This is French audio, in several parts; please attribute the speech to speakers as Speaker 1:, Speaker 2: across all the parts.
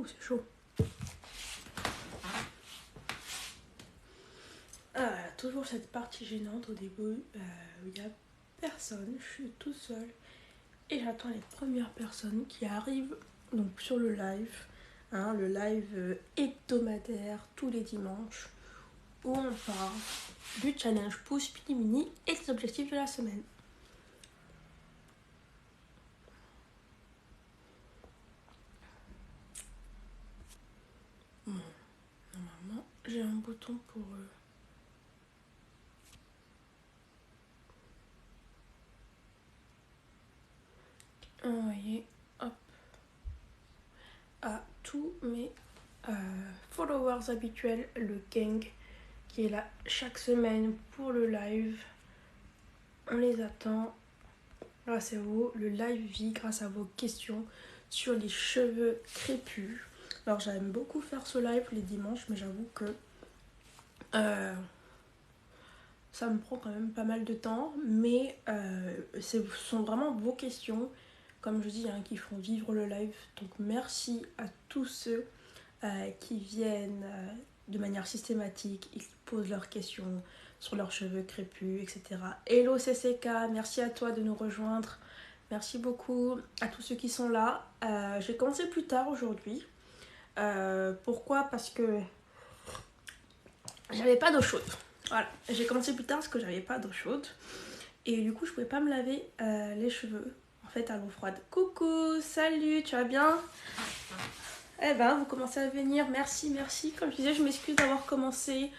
Speaker 1: Ouh, c'est chaud. Toujours cette partie gênante au début où il n'y a personne, je suis tout seule et j'attends les premières personnes qui arrivent donc sur le live, le live hebdomadaire tous les dimanches où on parle du challenge Pouce Mini Mini et des objectifs de la semaine. Bon, normalement j'ai un bouton pour envoyer à tous mes followers habituels, le gang qui est là chaque semaine pour le live. On les attend grâce à vous. Le live vit grâce à vos questions sur les cheveux crépus. Alors j'aime beaucoup faire ce live les dimanches, mais j'avoue que ça me prend quand même pas mal de temps. Mais ce sont vraiment vos questions, comme je dis, qui font vivre le live. Donc merci à tous ceux qui viennent de manière systématique, ils posent leurs questions sur leurs cheveux crépus, etc. Hello CCK, merci à toi de nous rejoindre. Merci beaucoup à tous ceux qui sont là. J'ai commencé plus tard aujourd'hui. Pourquoi? Parce que j'avais pas d'eau chaude. Voilà, j'ai commencé plus tard parce que j'avais pas d'eau chaude. Et du coup, je pouvais pas me laver les cheveux en fait à l'eau froide. Coucou, salut, tu vas bien? Eh ben, vous commencez à venir, merci. Comme je disais, je m'excuse d'avoir commencé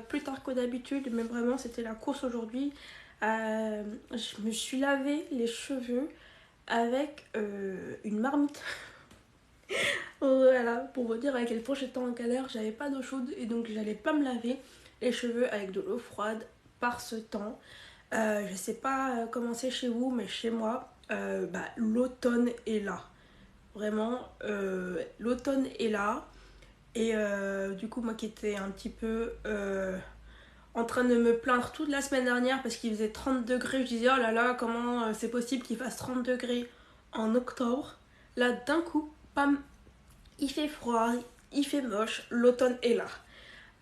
Speaker 1: plus tard que d'habitude, mais vraiment, c'était la course aujourd'hui. Je me suis lavé les cheveux avec une marmite. Voilà, pour vous dire à quel point j'étais en galère, j'avais pas d'eau chaude et donc j'allais pas me laver les cheveux avec de l'eau froide par ce temps. Je sais pas comment c'est chez vous, mais chez moi, l'automne est là. Vraiment, l'automne est là. Et du coup, moi qui étais un petit peu en train de me plaindre toute la semaine dernière parce qu'il faisait 30 degrés, je disais oh là là, comment c'est possible qu'il fasse 30 degrés en octobre. Là, d'un coup, pam, il fait froid, il fait moche, l'automne est là.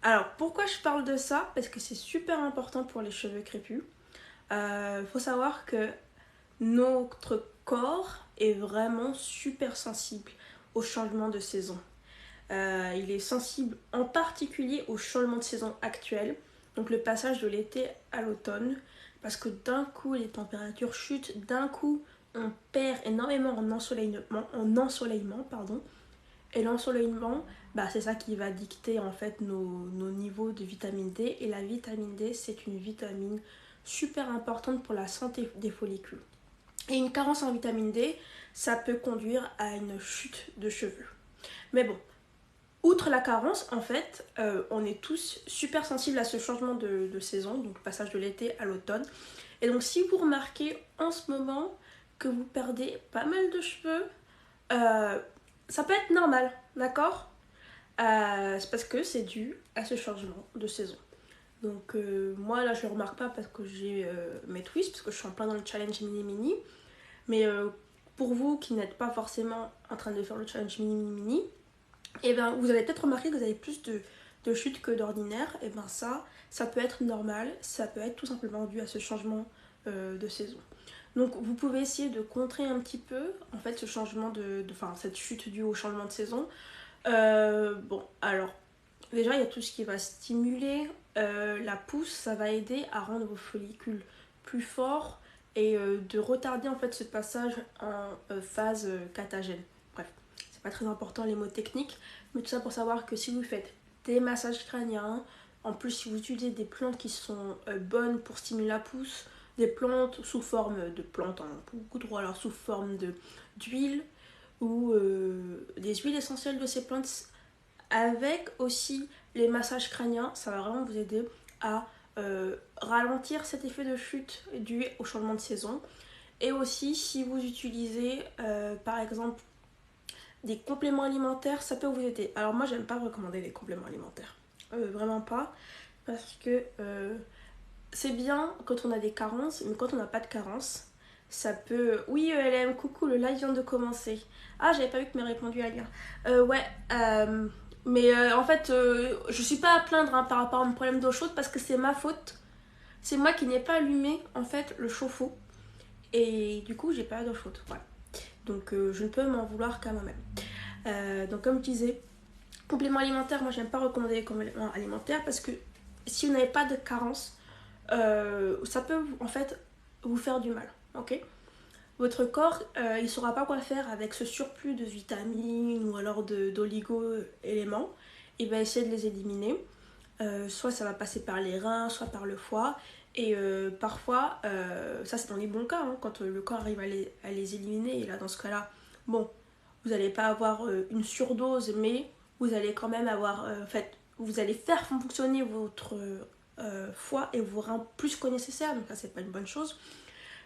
Speaker 1: Alors, pourquoi je parle de ça? Parce que c'est super important pour les cheveux crépus. Faut savoir que notre corps est vraiment super sensible au changement de saison. Il est sensible en particulier au changement de saison actuel, donc le passage de l'été à l'automne, parce que d'un coup les températures chutent, d'un coup on perd énormément en ensoleillement, et l'ensoleillement, c'est ça qui va dicter en fait nos niveaux de vitamine D, et la vitamine D c'est une vitamine super importante pour la santé des follicules. Et une carence en vitamine D, ça peut conduire à une chute de cheveux. Mais bon, outre la carence, en fait, on est tous super sensibles à ce changement de saison, donc le passage de l'été à l'automne. Et donc si vous remarquez en ce moment que vous perdez pas mal de cheveux, ça peut être normal, d'accord? C'est parce que c'est dû à ce changement de saison. Donc moi là je le remarque pas parce que j'ai mes twists, parce que je suis en plein dans le challenge mini mini. Mais pour vous qui n'êtes pas forcément en train de faire le challenge mini mini mini, et ben vous avez peut-être remarqué que vous avez plus de chutes que d'ordinaire. Et ben ça peut être normal, ça peut être tout simplement dû à ce changement de saison. Donc vous pouvez essayer de contrer un petit peu en fait ce changement cette chute due au changement de saison. Bon alors déjà il y a tout ce qui va stimuler la pousse, ça va aider à rendre vos follicules plus forts et de retarder en fait ce passage en phase catagène. Bref, c'est pas très important les mots techniques, mais tout ça pour savoir que si vous faites des massages crâniens, en plus si vous utilisez des plantes qui sont bonnes pour stimuler la pousse, des plantes sous forme de plantes en beaucoup trop, alors sous forme d'huile ou des huiles essentielles de ces plantes, avec aussi les massages crâniens, ça va vraiment vous aider à ralentir cet effet de chute dû au changement de saison. Et aussi si vous utilisez par exemple des compléments alimentaires, ça peut vous aider. Alors moi j'aime pas recommander les compléments alimentaires, vraiment pas, parce que c'est bien quand on a des carences, mais quand on n'a pas de carence, ça peut... Oui, LM, coucou, le live vient de commencer. Ah, j'avais pas vu que m'ait répondu Alia. Ouais, mais en fait, je suis pas à plaindre hein, par rapport à mon problème d'eau chaude parce que c'est ma faute. C'est moi qui n'ai pas allumé, en fait, le chauffe-eau. Et du coup, j'ai pas d'eau chaude, voilà. Donc, je ne peux m'en vouloir qu'à moi-même. Donc, comme je disais, compléments alimentaires, moi, j'aime pas recommander les compléments alimentaires parce que si vous n'avez pas de carence, ça peut, en fait, vous faire du mal, ok? Votre corps, il ne saura pas quoi faire avec ce surplus de vitamines ou alors d'oligo-éléments. Il va essayer de les éliminer. Soit ça va passer par les reins, soit par le foie. Et parfois, ça c'est dans les bons cas, hein, quand le corps arrive à les éliminer. Et là, dans ce cas-là, bon, vous n'allez pas avoir une surdose, mais vous allez quand même avoir, en fait, vous allez faire fonctionner votre foie et vos reins plus que nécessaire. Donc ça, c'est pas une bonne chose.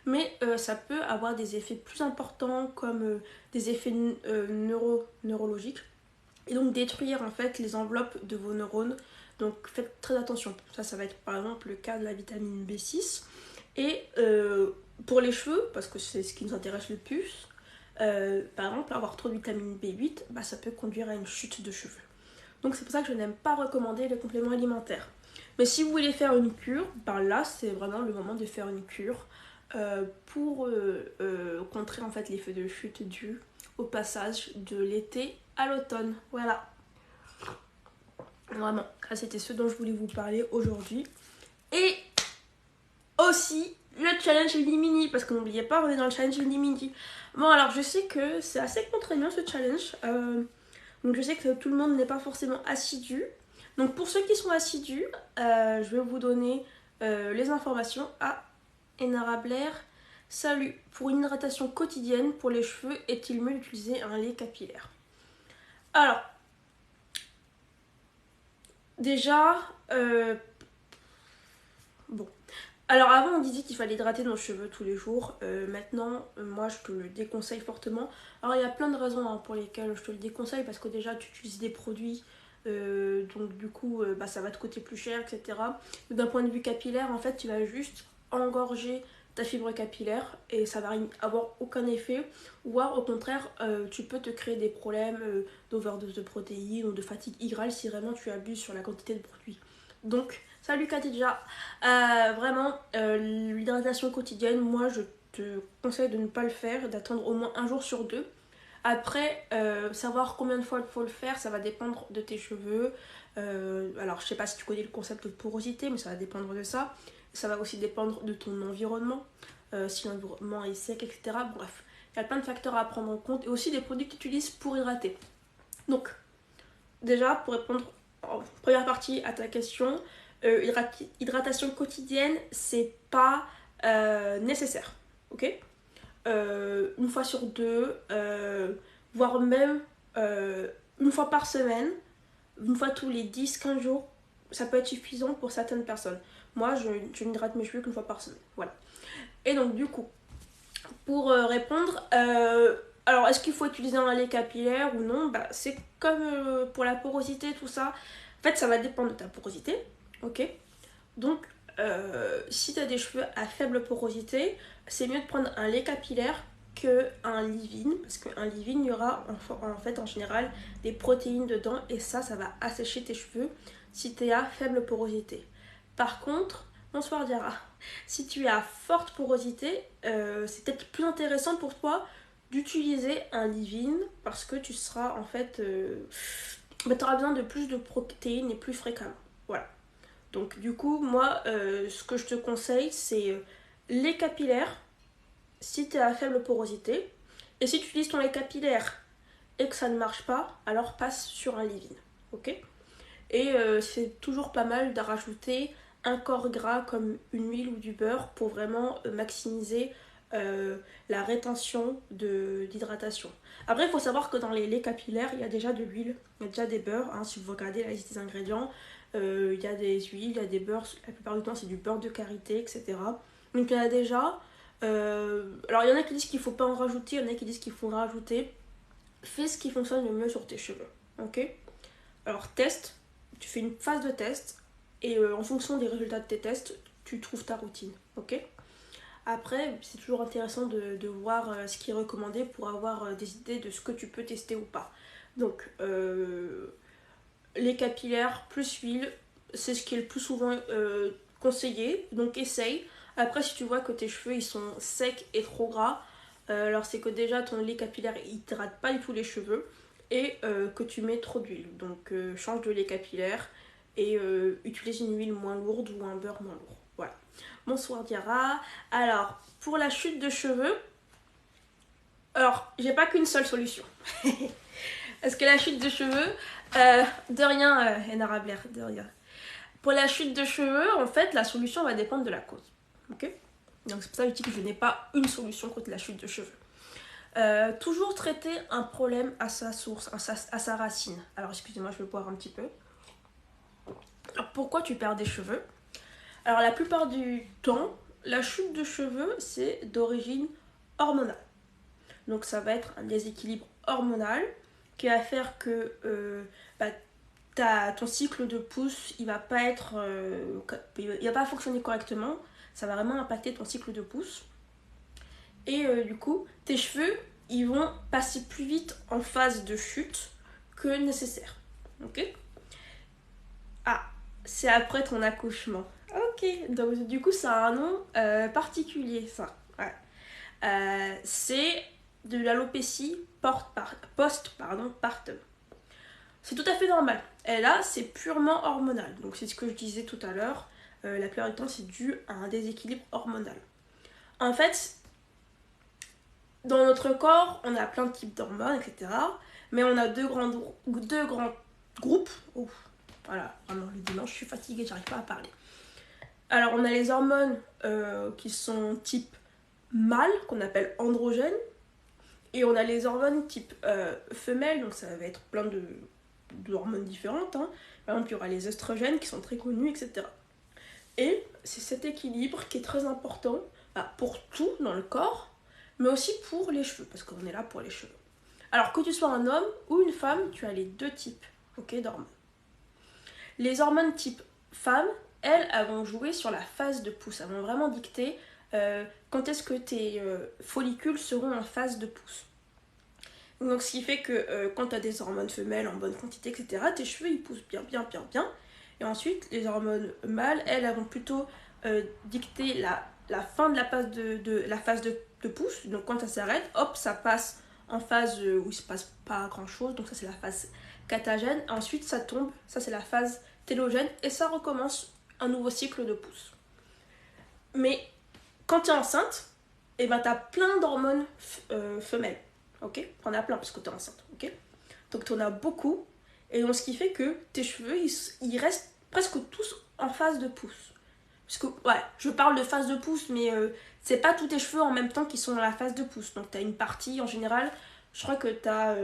Speaker 1: Mais ça peut avoir des effets plus importants comme des effets neurologiques et donc détruire en fait les enveloppes de vos neurones. Donc faites très attention. Ça va être par exemple le cas de la vitamine B6. Et pour les cheveux, parce que c'est ce qui nous intéresse le plus, par exemple avoir trop de vitamine B8, bah, ça peut conduire à une chute de cheveux. Donc c'est pour ça que je n'aime pas recommander les compléments alimentaires. Mais si vous voulez faire une cure, ben là c'est vraiment le moment de faire une cure pour contrer en fait l'effet de chute dû au passage de l'été à l'automne. Voilà. Vraiment, ça c'était ce dont je voulais vous parler aujourd'hui. Et aussi le challenge mini parce que n'oubliez pas, on est dans le challenge mini. Bon alors je sais que c'est assez contraignant ce challenge. Donc je sais que tout le monde n'est pas forcément assidu. Donc pour ceux qui sont assidus, je vais vous donner les informations. Ah, Enara Blair. Salut, pour une hydratation quotidienne pour les cheveux, est-il mieux d'utiliser un lait capillaire? Alors, déjà, bon. Alors avant on disait qu'il fallait hydrater nos cheveux tous les jours. Maintenant, moi je te le déconseille fortement. Alors il y a plein de raisons hein, pour lesquelles je te le déconseille parce que déjà tu utilises des produits, donc du coup bah, ça va te coûter plus cher, etc. D'un point de vue capillaire, en fait tu vas juste engorger ta fibre capillaire et ça va avoir aucun effet. Ou alors au contraire, tu peux te créer des problèmes d'overdose de protéines ou de fatigue hydrale si vraiment tu abuses sur la quantité de produits. Donc, salut Khadija, vraiment, l'hydratation quotidienne, moi je te conseille de ne pas le faire, d'attendre au moins un jour sur deux. Après, savoir combien de fois il faut le faire, ça va dépendre de tes cheveux. Alors, je sais pas si tu connais le concept de porosité, mais ça va dépendre de ça. Ça va aussi dépendre de ton environnement, si l'environnement est sec, etc. Bref, il y a plein de facteurs à prendre en compte et aussi des produits que tu utilises pour hydrater. Donc, déjà, pour répondre en première partie à ta question, hydratation quotidienne, c'est pas nécessaire, ok? Une fois sur deux, voire même une fois par semaine, une fois tous les 10-15 jours, ça peut être suffisant pour certaines personnes. Moi, je n'hydrate mes cheveux qu'une fois par semaine, voilà. Et donc, du coup, pour répondre, alors est-ce qu'il faut utiliser un lait capillaire ou non? Bah, c'est comme pour la porosité, tout ça. En fait, ça va dépendre de ta porosité, ok? Donc, si tu as des cheveux à faible porosité, c'est mieux de prendre un lait capillaire qu'un leave-in, parce qu'un leave-in, il y aura en fait en général des protéines dedans et ça va assécher tes cheveux si tu es à faible porosité. Par contre, bonsoir Diara, si tu es à forte porosité, c'est peut-être plus intéressant pour toi d'utiliser un leave-in parce que tu seras en fait, tu auras besoin de plus de protéines et plus fréquemment. Voilà. Donc du coup, moi, ce que je te conseille, c'est lait capillaire si tu es à faible porosité. Et si tu utilises ton lait capillaire et que ça ne marche pas, alors passe sur un leave-in. Ok? Et c'est toujours pas mal de rajouter un corps gras comme une huile ou du beurre pour vraiment maximiser la rétention d'hydratation. Après, il faut savoir que dans les laits capillaires, il y a déjà de l'huile, il y a déjà des beurres. Hein, si vous regardez la liste des ingrédients, il y a des huiles, il y a des beurres. La plupart du temps, c'est du beurre de karité, etc. Donc, il y en a déjà. Alors, il y en a qui disent qu'il ne faut pas en rajouter, il y en a qui disent qu'il faut en rajouter. Fais ce qui fonctionne le mieux sur tes cheveux. Ok? Alors, teste. Tu fais une phase de test. Et en fonction des résultats de tes tests, tu trouves ta routine. Ok? Après, c'est toujours intéressant de voir ce qui est recommandé pour avoir des idées de ce que tu peux tester ou pas. Donc, les capillaires plus huile, c'est ce qui est le plus souvent conseillé. Donc, essaye. Après, si tu vois que tes cheveux ils sont secs et trop gras, alors c'est que déjà ton lait capillaire il hydrate pas du tout les cheveux et que tu mets trop d'huile. Donc, change de lait capillaire et utilise une huile moins lourde ou un beurre moins lourd. Voilà. Bonsoir Diara. Alors, pour la chute de cheveux, alors, j'ai pas qu'une seule solution. Parce que la chute de cheveux, de rien, Enara Blair, de rien. Pour la chute de cheveux, en fait, la solution va dépendre de la cause. Ok. Donc, c'est pour ça que je dis que je n'ai pas une solution contre la chute de cheveux. Toujours traiter un problème à sa source, à sa racine. Alors, excusez-moi, je vais boire un petit peu. Alors, pourquoi tu perds des cheveux? Alors, la plupart du temps, la chute de cheveux, c'est d'origine hormonale. Donc, ça va être un déséquilibre hormonal qui va faire que ton cycle de pousse, il va pas être, il va pas fonctionner correctement. Ça va vraiment impacter ton cycle de pousse. Et du coup, tes cheveux, ils vont passer plus vite en phase de chute que nécessaire. Ok? Ah, c'est après ton accouchement. Ok, donc du coup, ça a un nom particulier, ça. Ouais. C'est de l'alopécie postpartum. C'est tout à fait normal. Et là, c'est purement hormonal. Donc, c'est ce que je disais tout à l'heure. La plupart du temps, c'est dû à un déséquilibre hormonal. En fait, dans notre corps, on a plein de types d'hormones, etc. Mais on a deux grands groupes. Ouf, voilà, vraiment, le dimanche, je suis fatiguée, j'arrive pas à parler. Alors, on a les hormones qui sont type mâle, qu'on appelle androgènes. Et on a les hormones type femelle, donc ça va être plein d'hormones différentes. Hein. Par exemple, il y aura les oestrogènes qui sont très connus, etc. Et c'est cet équilibre qui est très important pour tout dans le corps, mais aussi pour les cheveux, parce qu'on est là pour les cheveux. Alors que tu sois un homme ou une femme, tu as les deux types d'hormones. Les hormones type femme, elles vont jouer sur la phase de pousse. Elles vont vraiment dicter quand est-ce que tes follicules seront en phase de pousse. Donc ce qui fait que quand tu as des hormones femelles en bonne quantité, etc., tes cheveux ils poussent bien. Et ensuite, les hormones mâles, elles vont plutôt dicter la fin de la phase de pousse. Donc quand ça s'arrête, hop, ça passe en phase où il ne se passe pas grand-chose. Donc ça, c'est la phase catagène. Ensuite, ça tombe. Ça, c'est la phase télogène. Et ça recommence un nouveau cycle de pousse. Mais quand tu es enceinte, tu as plein d'hormones femelles. Ok, t'en as plein parce que t'es enceinte, ok. Donc t'en as beaucoup, et donc ce qui fait que tes cheveux, ils restent presque tous en phase de pousse. Parce que, ouais, je parle de phase de pousse, mais c'est pas tous tes cheveux en même temps qui sont dans la phase de pousse. Donc t'as une partie, en général, je crois que t'as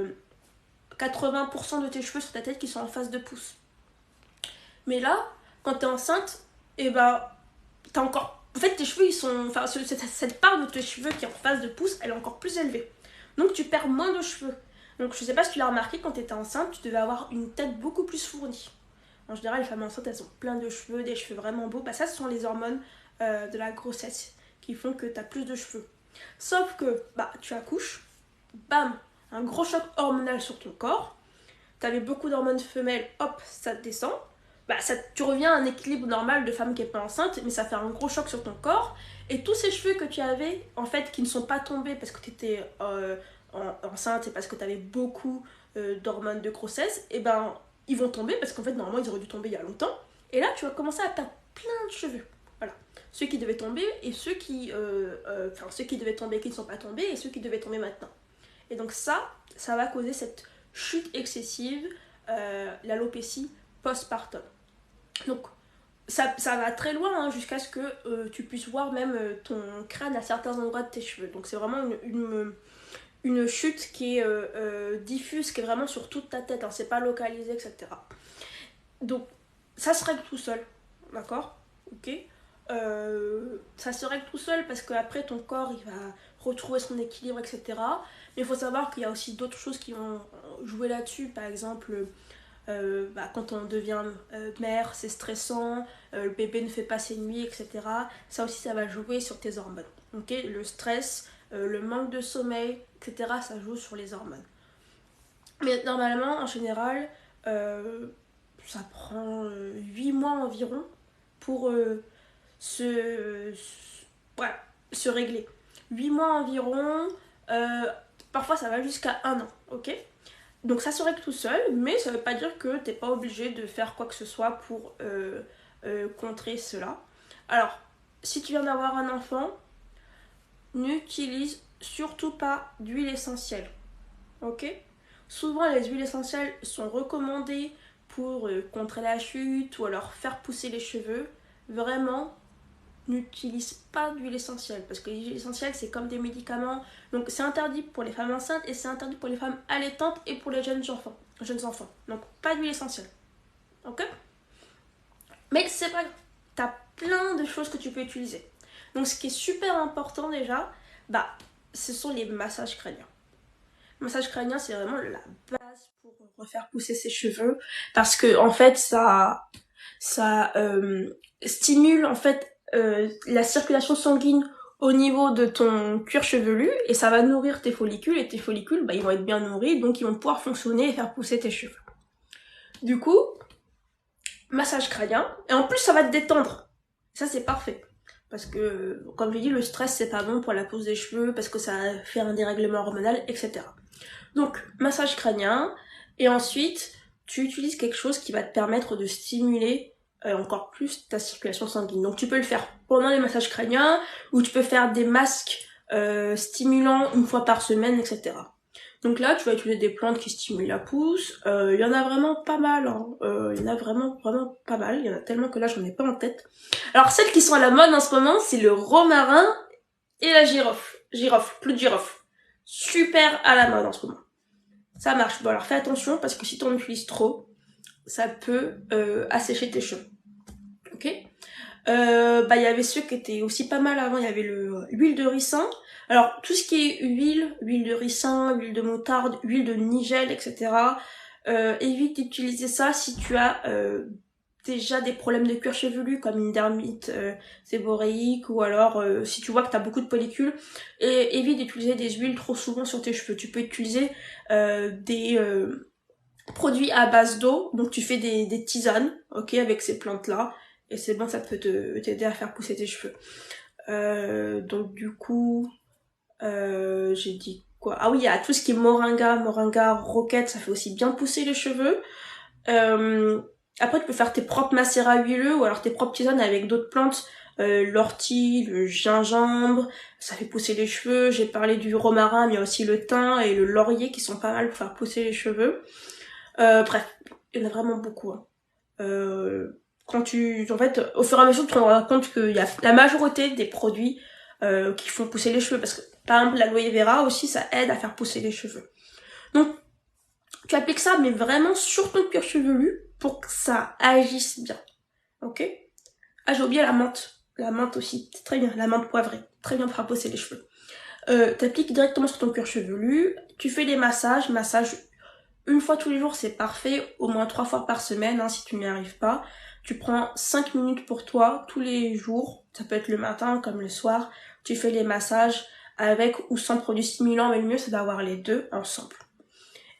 Speaker 1: 80% de tes cheveux sur ta tête qui sont en phase de pousse. Mais là, quand t'es enceinte, t'as encore... En fait, tes cheveux, ils sont... Enfin, cette part de tes cheveux qui est en phase de pousse, elle est encore plus élevée. Donc tu perds moins de cheveux. Donc je sais pas si tu l'as remarqué, quand tu étais enceinte, tu devais avoir une tête beaucoup plus fournie. En général, les femmes enceintes, elles ont plein de cheveux, des cheveux vraiment beaux. Ça, ce sont les hormones de la grossesse qui font que tu as plus de cheveux. Sauf que tu accouches, bam, un gros choc hormonal sur ton corps. Tu avais beaucoup d'hormones femelles, hop, ça descend. Tu reviens à un équilibre normal de femme qui n'est pas enceinte, mais ça fait un gros choc sur ton corps. Et tous ces cheveux que tu avais, en fait, qui ne sont pas tombés parce que tu étais enceinte et parce que tu avais beaucoup d'hormones de grossesse, ils vont tomber parce qu'en fait, normalement, ils auraient dû tomber il y a longtemps. Et là, tu vas commencer à perdre plein de cheveux. Voilà. Ceux qui devaient tomber et ceux qui devaient tomber qui ne sont pas tombés et ceux qui devaient tomber maintenant. Et donc ça va causer cette chute excessive, l'alopécie postpartum. Donc, ça va très loin jusqu'à ce que tu puisses voir même ton crâne à certains endroits de tes cheveux. Donc c'est vraiment une chute qui est diffuse, qui est vraiment sur toute ta tête, c'est pas localisé, etc. Donc ça se règle tout seul, d'accord? Ok. Ça se règle tout seul parce qu'après ton corps il va retrouver son équilibre, etc. Mais il faut savoir qu'il y a aussi d'autres choses qui vont jouer là-dessus, par exemple quand on devient mère, c'est stressant, le bébé ne fait pas ses nuits, etc. Ça aussi, ça va jouer sur tes hormones. Okay, le stress, le manque de sommeil, etc., ça joue sur les hormones. Mais normalement, en général, ça prend 8 mois environ pour voilà, se régler. 8 mois environ, euh, parfois ça va jusqu'à 1 an, ok. Donc ça se règle tout seul, mais ça veut pas dire que t'es pas obligé de faire quoi que ce soit pour contrer cela. Alors, si tu viens d'avoir un enfant, n'utilise surtout pas d'huile essentielle, ok. Souvent les huiles essentielles sont recommandées pour contrer la chute ou alors faire pousser les cheveux. Vraiment, n'utilise pas d'huile essentielle parce que l'huile essentielle c'est comme des médicaments, donc c'est interdit pour les femmes enceintes et c'est interdit pour les femmes allaitantes et pour les jeunes enfants, donc pas d'huile essentielle, ok. Mais c'est pas grave, t'as plein de choses que tu peux utiliser. Donc ce qui est super important déjà, ce sont les massages crâniens. Le massage crânien c'est vraiment la base pour refaire pousser ses cheveux parce que en fait ça stimule en fait la circulation sanguine au niveau de ton cuir chevelu et ça va nourrir tes follicules et tes follicules ils vont être bien nourris donc ils vont pouvoir fonctionner et faire pousser tes cheveux. Du coup, massage crânien et en plus ça va te détendre. Ça c'est parfait parce que comme je dis le stress c'est pas bon pour la pousse des cheveux parce que ça fait un dérèglement hormonal, etc. Donc massage crânien et ensuite tu utilises quelque chose qui va te permettre de stimuler encore plus ta circulation sanguine. Donc tu peux le faire pendant les massages crâniens ou tu peux faire des masques stimulants une fois par semaine, etc. Donc là, tu vas utiliser des plantes qui stimulent la pousse. Il y en a vraiment pas mal. Il y en a vraiment pas mal. Il y en a tellement que là, j'en ai pas en tête. Alors celles qui sont à la mode en ce moment, c'est le romarin et la girofle. Plus de girofle. Super à la mode en ce moment. Ça marche. Bon alors fais attention parce que si tu en utilises trop, ça peut assécher tes cheveux. Ok. Il y avait ceux qui étaient aussi pas mal avant, il y avait l'huile de ricin. Alors tout ce qui est huile de ricin, huile de moutarde, huile de nigel, etc. Évite d'utiliser ça si tu as déjà des problèmes de cuir chevelu comme une dermite séborréique ou alors si tu vois que tu as beaucoup de follicules, et évite d'utiliser des huiles trop souvent sur tes cheveux. Tu peux utiliser des produits à base d'eau, donc tu fais des tisanes, ok, avec ces plantes là et c'est bon, ça peut t'aider à faire pousser tes cheveux. Donc du coup j'ai dit quoi, ah oui, il y a tout ce qui est moringa, roquette, ça fait aussi bien pousser les cheveux. Après tu peux faire tes propres macérats huileux ou alors tes propres tisanes avec d'autres plantes, l'ortie, le gingembre, ça fait pousser les cheveux. J'ai parlé du romarin, mais il y a aussi le thym et le laurier qui sont pas mal pour faire pousser les cheveux. Bref, il y en a vraiment beaucoup. En fait, au fur et à mesure, tu te rendras compte qu'il y a la majorité des produits qui font pousser les cheveux. Parce que, par exemple, l'aloe vera aussi, ça aide à faire pousser les cheveux. Donc, tu appliques ça, mais vraiment sur ton cuir chevelu pour que ça agisse bien. Ok? Ah, j'ai oublié la menthe. La menthe aussi, c'est très bien. La menthe poivrée, très bien pour faire pousser les cheveux. T'appliques directement sur ton cuir chevelu. Tu fais les massages. Une fois tous les jours, c'est parfait. Au moins 3 fois par semaine, si tu n'y arrives pas. Tu prends 5 minutes pour toi tous les jours. Ça peut être le matin comme le soir. Tu fais les massages avec ou sans produits stimulants, mais le mieux c'est d'avoir les deux ensemble.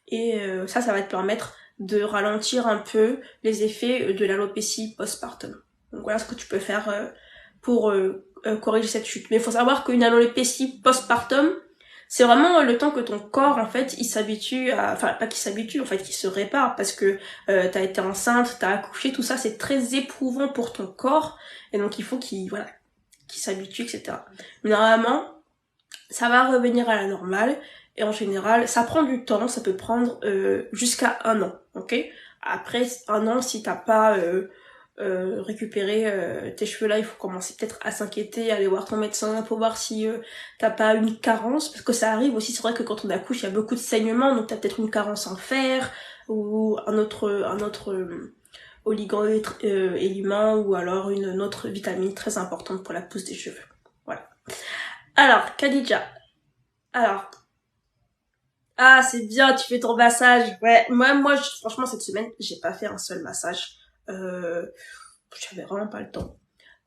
Speaker 1: Et ça va te permettre de ralentir un peu les effets de l'alopécie postpartum. Donc voilà ce que tu peux faire pour corriger cette chute. Mais il faut savoir qu'une alopécie postpartum, c'est vraiment le temps que ton corps, en fait, il s'habitue à... Enfin, pas qu'il s'habitue, en fait, qu'il se répare, parce que t'as été enceinte, t'as accouché, tout ça, c'est très éprouvant pour ton corps, et donc il faut qu'il s'habitue, etc. Mais normalement, ça va revenir à la normale, et en général, ça prend du temps, ça peut prendre jusqu'à 1 an, ok. Après 1 an, si t'as pas... récupérer tes cheveux là, il faut commencer peut-être à s'inquiéter, aller voir ton médecin pour voir si t'as pas une carence, parce que ça arrive aussi. C'est vrai que quand on accouche il y a beaucoup de saignements, donc t'as peut-être une carence en fer ou un autre oligo-élément ou alors une autre vitamine très importante pour la pousse des cheveux. Voilà. Alors Khadija, alors Ah, c'est bien, tu fais ton massage. Ouais, moi, franchement, cette semaine, j'ai pas fait un seul massage. Euh, J'avais vraiment pas le temps.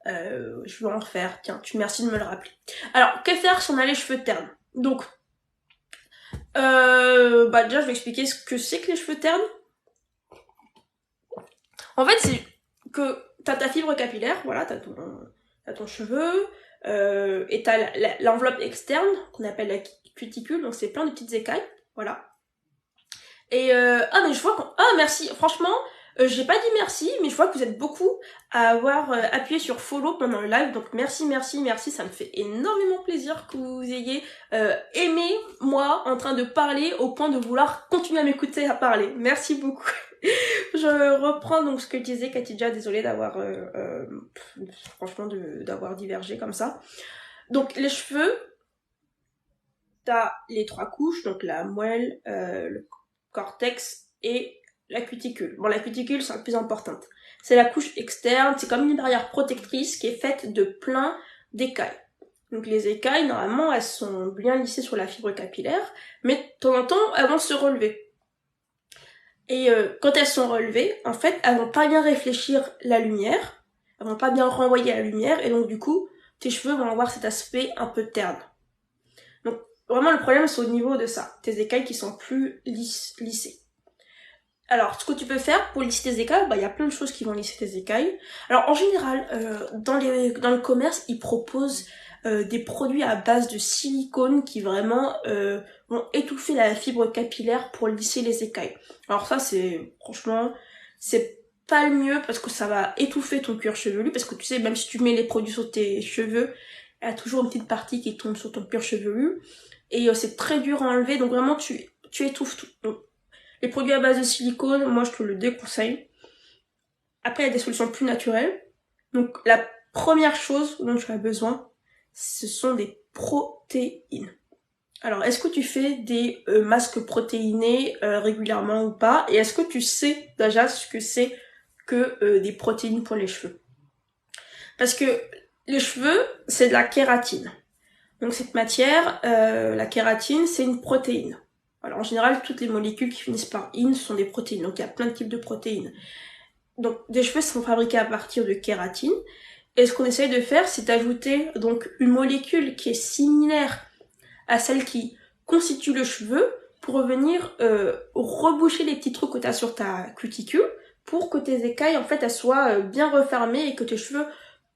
Speaker 1: Je vais en refaire. Tiens, merci de me le rappeler. Alors, que faire si on a les cheveux ternes? Donc, bah déjà, je vais expliquer ce que c'est que les cheveux ternes. En fait, c'est que t'as ta fibre capillaire, voilà, t'as ton cheveu, et t'as l'enveloppe externe, qu'on appelle la cuticule, donc c'est plein de petites écailles, voilà. Et ah mais je vois qu'on... Ah merci, franchement, j'ai pas dit merci, mais je vois que vous êtes beaucoup à avoir appuyé sur follow pendant le live, donc merci, ça me fait énormément plaisir que vous ayez aimé moi en train de parler au point de vouloir continuer à m'écouter à parler. Merci beaucoup. Je reprends donc ce que disait Khadija, désolée d'avoir franchement d'avoir divergé comme ça. Donc les cheveux, t'as les trois couches, donc la moelle, le cortex et la cuticule. Bon, la cuticule, c'est la plus importante. C'est la couche externe, c'est comme une barrière protectrice qui est faite de plein d'écailles. Donc les écailles, normalement, elles sont bien lissées sur la fibre capillaire, mais de temps en temps, elles vont se relever. Et quand elles sont relevées, en fait, elles vont pas bien réfléchir la lumière, elles vont pas bien renvoyer la lumière, et donc du coup, tes cheveux vont avoir cet aspect un peu terne. Donc vraiment, le problème, c'est au niveau de ça, tes écailles qui sont plus lissées. Alors, ce que tu peux faire pour lisser tes écailles, bah, il y a plein de choses qui vont lisser tes écailles. Alors, en général, dans le commerce, ils proposent des produits à base de silicone qui vraiment vont étouffer la fibre capillaire pour lisser les écailles. Alors ça, franchement, c'est pas le mieux parce que ça va étouffer ton cuir chevelu, parce que tu sais, même si tu mets les produits sur tes cheveux, il y a toujours une petite partie qui tombe sur ton cuir chevelu, et c'est très dur à enlever, donc vraiment, tu étouffes tout. Donc, les produits à base de silicone, moi je te le déconseille. Après, il y a des solutions plus naturelles. Donc la première chose dont tu as besoin, ce sont des protéines. Alors, est-ce que tu fais des masques protéinés régulièrement ou pas? Et est-ce que tu sais déjà ce que c'est que des protéines pour les cheveux? Parce que les cheveux, c'est de la kératine. Donc cette matière, la kératine, c'est une protéine. Alors en général, toutes les molécules qui finissent par in sont des protéines. Donc il y a plein de types de protéines. Donc des cheveux sont fabriqués à partir de kératine. Et ce qu'on essaye de faire, c'est d'ajouter donc une molécule qui est similaire à celle qui constitue le cheveu pour venir reboucher les petits trous que tu as sur ta cuticule pour que tes écailles, en fait, elles soient bien refermées et que tes cheveux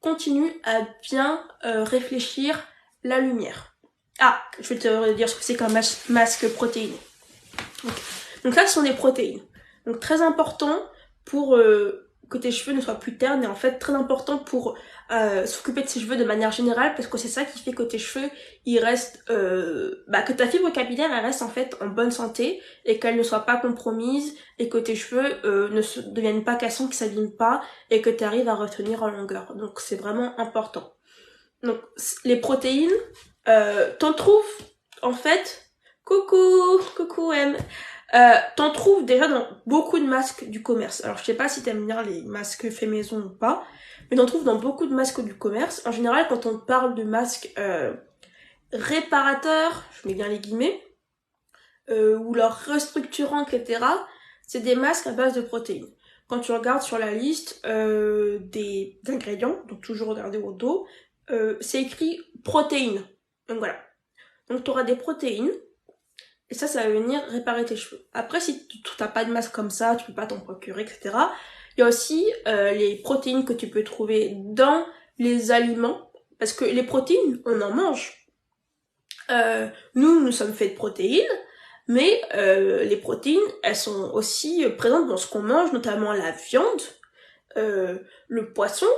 Speaker 1: continuent à bien réfléchir la lumière. Ah, je vais te dire ce que c'est qu'un masque protéiné. Donc là, ce sont des protéines. Donc très important pour que tes cheveux ne soient plus ternes, et en fait très important pour s'occuper de ses cheveux de manière générale, parce que c'est ça qui fait que tes cheveux, ils restent, que ta fibre capillaire, elle reste en fait en bonne santé, et qu'elle ne soit pas compromise, et que tes cheveux ne deviennent pas cassants, qu'ils s'abîment pas, et que tu arrives à retenir en longueur. Donc c'est vraiment important. Donc les protéines, t'en trouves en fait, coucou M, t'en trouves déjà dans beaucoup de masques du commerce. Alors je sais pas si t'aimes bien les masques faits maison ou pas, mais t'en trouves dans beaucoup de masques du commerce. En général, quand on parle de masques réparateurs, je mets bien les guillemets, ou leur restructurant, etc., c'est des masques à base de protéines. Quand tu regardes sur la liste des ingrédients, donc toujours regarder au dos, c'est écrit protéines. Donc voilà. Donc tu auras des protéines, et ça va venir réparer tes cheveux. Après, si tu n'as pas de masque comme ça, tu peux pas t'en procurer, etc. Il y a aussi les protéines que tu peux trouver dans les aliments, parce que les protéines, on en mange. Nous sommes faits de protéines, mais les protéines, elles sont aussi présentes dans ce qu'on mange, notamment la viande, le poisson,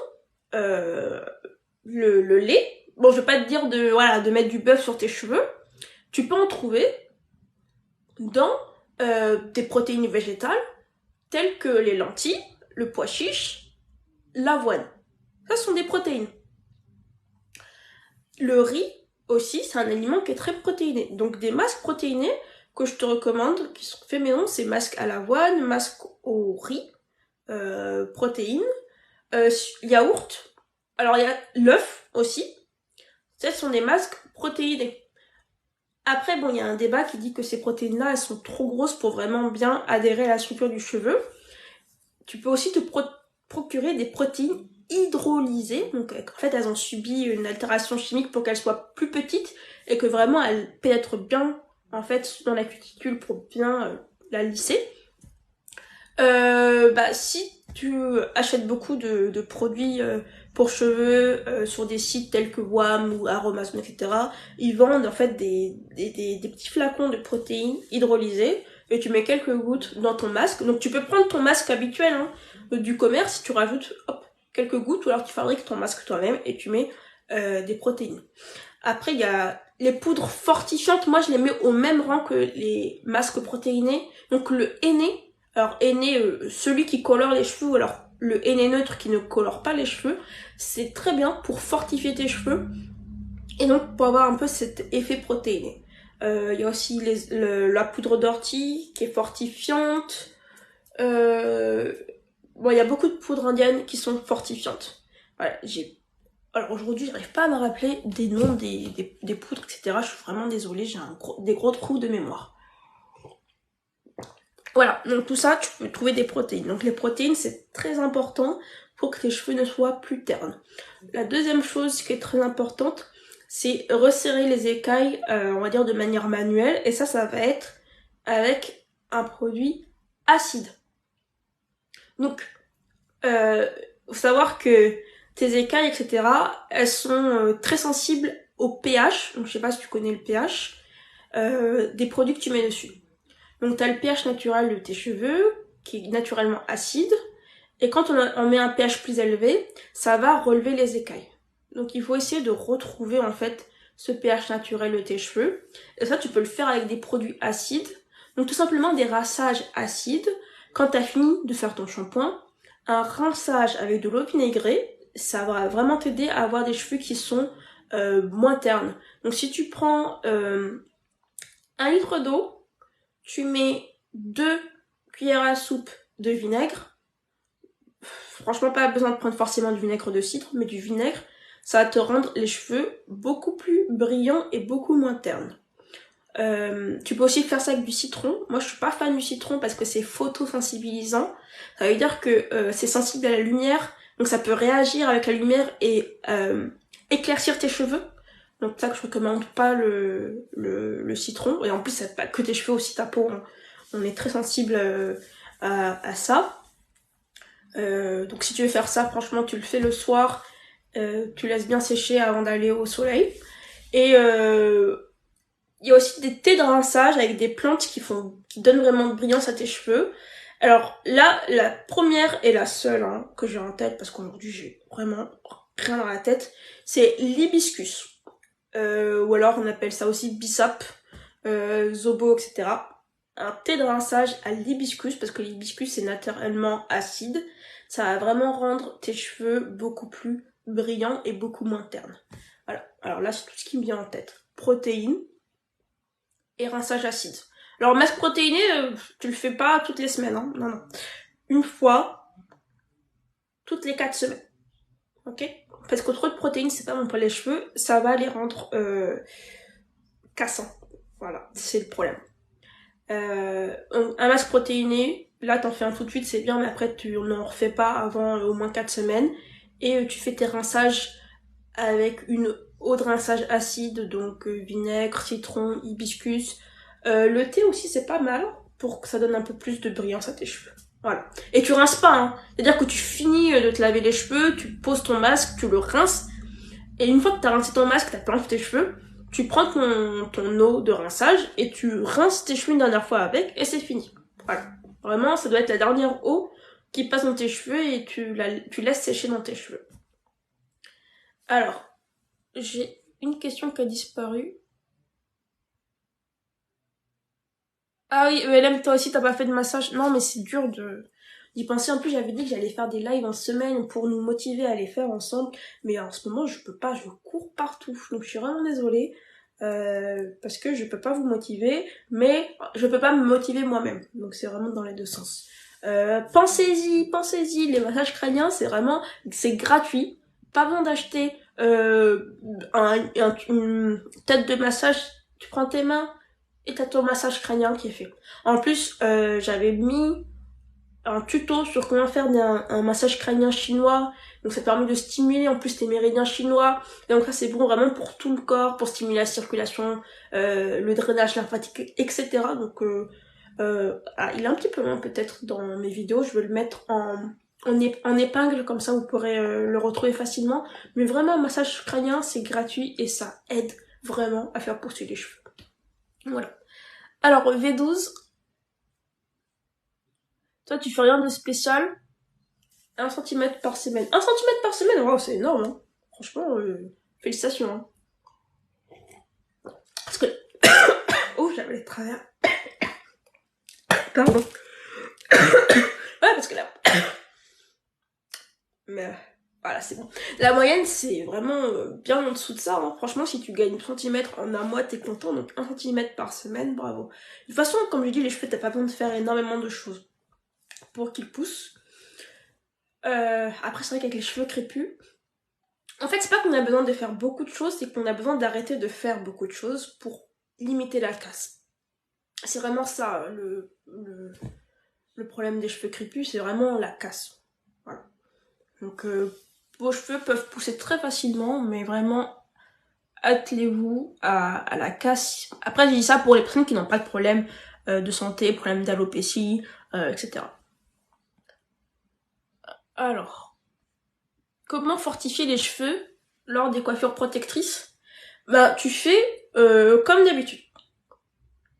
Speaker 1: le lait. Bon, je vais pas te dire de mettre du bœuf sur tes cheveux. Tu peux en trouver dans des protéines végétales telles que les lentilles, le pois chiche, l'avoine. Ça sont des protéines. Le riz aussi, c'est un aliment qui est très protéiné. Donc des masques protéinés que je te recommande, qui sont faits maison, c'est masque à l'avoine, masque au riz, protéines, yaourt. Alors il y a l'œuf aussi. Ce sont des masques protéinés. Après, bon, il y a un débat qui dit que ces protéines-là, elles sont trop grosses pour vraiment bien adhérer à la structure du cheveu. Tu peux aussi te procurer des protéines hydrolysées. Donc, en fait, elles ont subi une altération chimique pour qu'elles soient plus petites et que vraiment elles pénètrent bien, en fait, dans la cuticule pour bien la lisser. Si tu achètes beaucoup de produits pour cheveux sur des sites tels que WAM ou Aromazone, etc., ils vendent en fait des petits flacons de protéines hydrolysées et tu mets quelques gouttes dans ton masque. Donc tu peux prendre ton masque habituel du commerce, tu rajoutes quelques gouttes ou alors tu fabriques ton masque toi-même et tu mets des protéines. Après, il y a les poudres fortifiantes. Moi, je les mets au même rang que les masques protéinés. Donc le henné. Alors henné, celui qui colore les cheveux, ou alors le henné neutre qui ne colore pas les cheveux, c'est très bien pour fortifier tes cheveux et donc pour avoir un peu cet effet protéiné. Il y a aussi la poudre d'ortie qui est fortifiante. Il y a beaucoup de poudres indiennes qui sont fortifiantes. Voilà, alors aujourd'hui, j'arrive pas à me rappeler des noms des poudres, etc. Je suis vraiment désolée, j'ai des gros trous de mémoire. Voilà, donc tout ça, tu peux trouver des protéines. Donc les protéines, c'est très important pour que tes cheveux ne soient plus ternes. La deuxième chose qui est très importante, c'est resserrer les écailles, on va dire de manière manuelle. Et ça va être avec un produit acide. Donc, faut savoir que tes écailles, etc., elles sont très sensibles au pH. Donc je sais pas si tu connais le pH des produits que tu mets dessus. Donc t'as le pH naturel de tes cheveux, qui est naturellement acide, et quand on met un pH plus élevé, ça va relever les écailles. Donc il faut essayer de retrouver en fait ce pH naturel de tes cheveux. Et ça, tu peux le faire avec des produits acides. Donc tout simplement des rinçages acides. Quand t'as fini de faire ton shampoing, un rinçage avec de l'eau vinaigrée, ça va vraiment t'aider à avoir des cheveux qui sont moins ternes. Donc si tu prends 1 litre d'eau, tu mets 2 cuillères à soupe de vinaigre. Franchement, pas besoin de prendre forcément du vinaigre de cidre, mais du vinaigre. Ça va te rendre les cheveux beaucoup plus brillants et beaucoup moins ternes. Tu peux aussi faire ça avec du citron. Moi, je suis pas fan du citron parce que c'est photosensibilisant. Ça veut dire que c'est sensible à la lumière, donc ça peut réagir avec la lumière et éclaircir tes cheveux. Donc ça que je recommande pas le citron. Et en plus, c'est pas que tes cheveux, aussi ta peau. On est très sensible à ça. Donc si tu veux faire ça, franchement, tu le fais le soir. Tu laisses bien sécher avant d'aller au soleil. Et il y a aussi des thés de rinçage avec des plantes qui donnent vraiment de brillance à tes cheveux. Alors là, la première et la seule que j'ai en tête, parce qu'aujourd'hui j'ai vraiment rien dans la tête, c'est l'hibiscus. Ou alors on appelle ça aussi bissap, zobo, etc. Un thé de rinçage à l'hibiscus, parce que l'hibiscus c'est naturellement acide. Ça va vraiment rendre tes cheveux beaucoup plus brillants et beaucoup moins ternes. Voilà. Alors là, c'est tout ce qui me vient en tête. Protéines et rinçage acide. Alors masque protéiné, tu le fais pas toutes les semaines, hein. Non. Une fois, toutes les 4 semaines. Ok? Parce que trop de protéines, c'est pas bon pour les cheveux, ça va les rendre cassants. Voilà, c'est le problème. Un masque protéiné, là t'en fais un tout de suite, c'est bien, mais après tu n'en refais pas avant au moins 4 semaines. Et tu fais tes rinçages avec une eau de rinçage acide, donc vinaigre, citron, hibiscus. Le thé aussi c'est pas mal pour que ça donne un peu plus de brillance à tes cheveux. Voilà. Et tu rinces pas, hein. C'est-à-dire que tu finis de te laver les cheveux, tu poses ton masque, tu le rinces. Et une fois que t'as rincé ton masque, t'as planché tes cheveux, tu prends ton eau de rinçage et tu rinces tes cheveux une dernière fois avec et c'est fini. Voilà. Vraiment, ça doit être la dernière eau qui passe dans tes cheveux et tu laisses sécher dans tes cheveux. Alors, j'ai une question qui a disparu. Ah oui, LM, toi aussi t'as pas fait de massage. Non, mais c'est dur d'y penser. En plus, j'avais dit que j'allais faire des lives en semaine pour nous motiver à les faire ensemble. Mais en ce moment, je peux pas, je cours partout. Donc je suis vraiment désolée. Parce que je peux pas vous motiver, mais je peux pas me motiver moi-même. Donc c'est vraiment dans les deux sens. Pensez-y, les massages crâniens, c'est gratuit. Pas besoin d'acheter une tête de massage tu prends tes mains et t'as ton massage crânien qui est fait. En plus, j'avais mis un tuto sur comment faire un massage crânien chinois. Donc ça permet de stimuler en plus tes méridiens chinois. Et donc ça c'est bon vraiment pour tout le corps, pour stimuler la circulation, le drainage lymphatique, etc. Donc il est un petit peu loin peut-être dans mes vidéos. Je vais le mettre en épingle, comme ça vous pourrez le retrouver facilement. Mais vraiment un massage crânien c'est gratuit et ça aide vraiment à faire pousser les cheveux. Voilà. Alors V12, toi tu fais rien de spécial. 1 cm par semaine. 1 cm par semaine, wow, c'est énorme, hein. Franchement, félicitations. Hein. Parce que... oh, j'avais les travers. Pardon. Ouais, parce que là... mais voilà, c'est bon. La moyenne, c'est vraiment bien en dessous de ça. Hein. Franchement, si tu gagnes 1 cm en un mois, t'es content. Donc 1 cm par semaine, bravo. De toute façon, comme je dis, les cheveux, t'as pas besoin de faire énormément de choses pour qu'ils poussent. Après, c'est vrai qu'avec les cheveux crépus, en fait, c'est pas qu'on a besoin de faire beaucoup de choses, c'est qu'on a besoin d'arrêter de faire beaucoup de choses pour limiter la casse. C'est vraiment ça, le problème des cheveux crépus, c'est vraiment la casse. Voilà. Donc, vos cheveux peuvent pousser très facilement, mais vraiment, attelez-vous à la casse. Après, je dis ça pour les personnes qui n'ont pas de problème de santé, problème d'alopécie, etc. Alors, comment fortifier les cheveux lors des coiffures protectrices? Bah, tu fais comme d'habitude.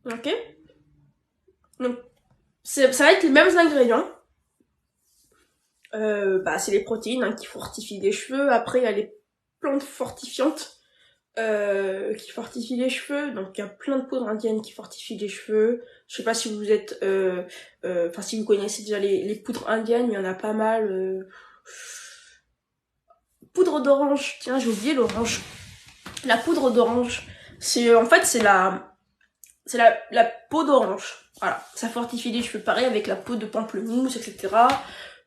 Speaker 1: Ok? Donc, ça va être les mêmes ingrédients. C'est les protéines hein, qui fortifient les cheveux. Après, il y a les plantes fortifiantes qui fortifient les cheveux. Donc, il y a plein de poudres indiennes qui fortifient les cheveux. Je sais pas si vous êtes... si vous connaissez déjà les poudres indiennes, il y en a pas mal. Poudre d'orange. Tiens, j'ai oublié l'orange. La poudre d'orange. C'est en fait, c'est la peau d'orange. Voilà, ça fortifie les cheveux. Pareil avec la peau de pamplemousse, etc.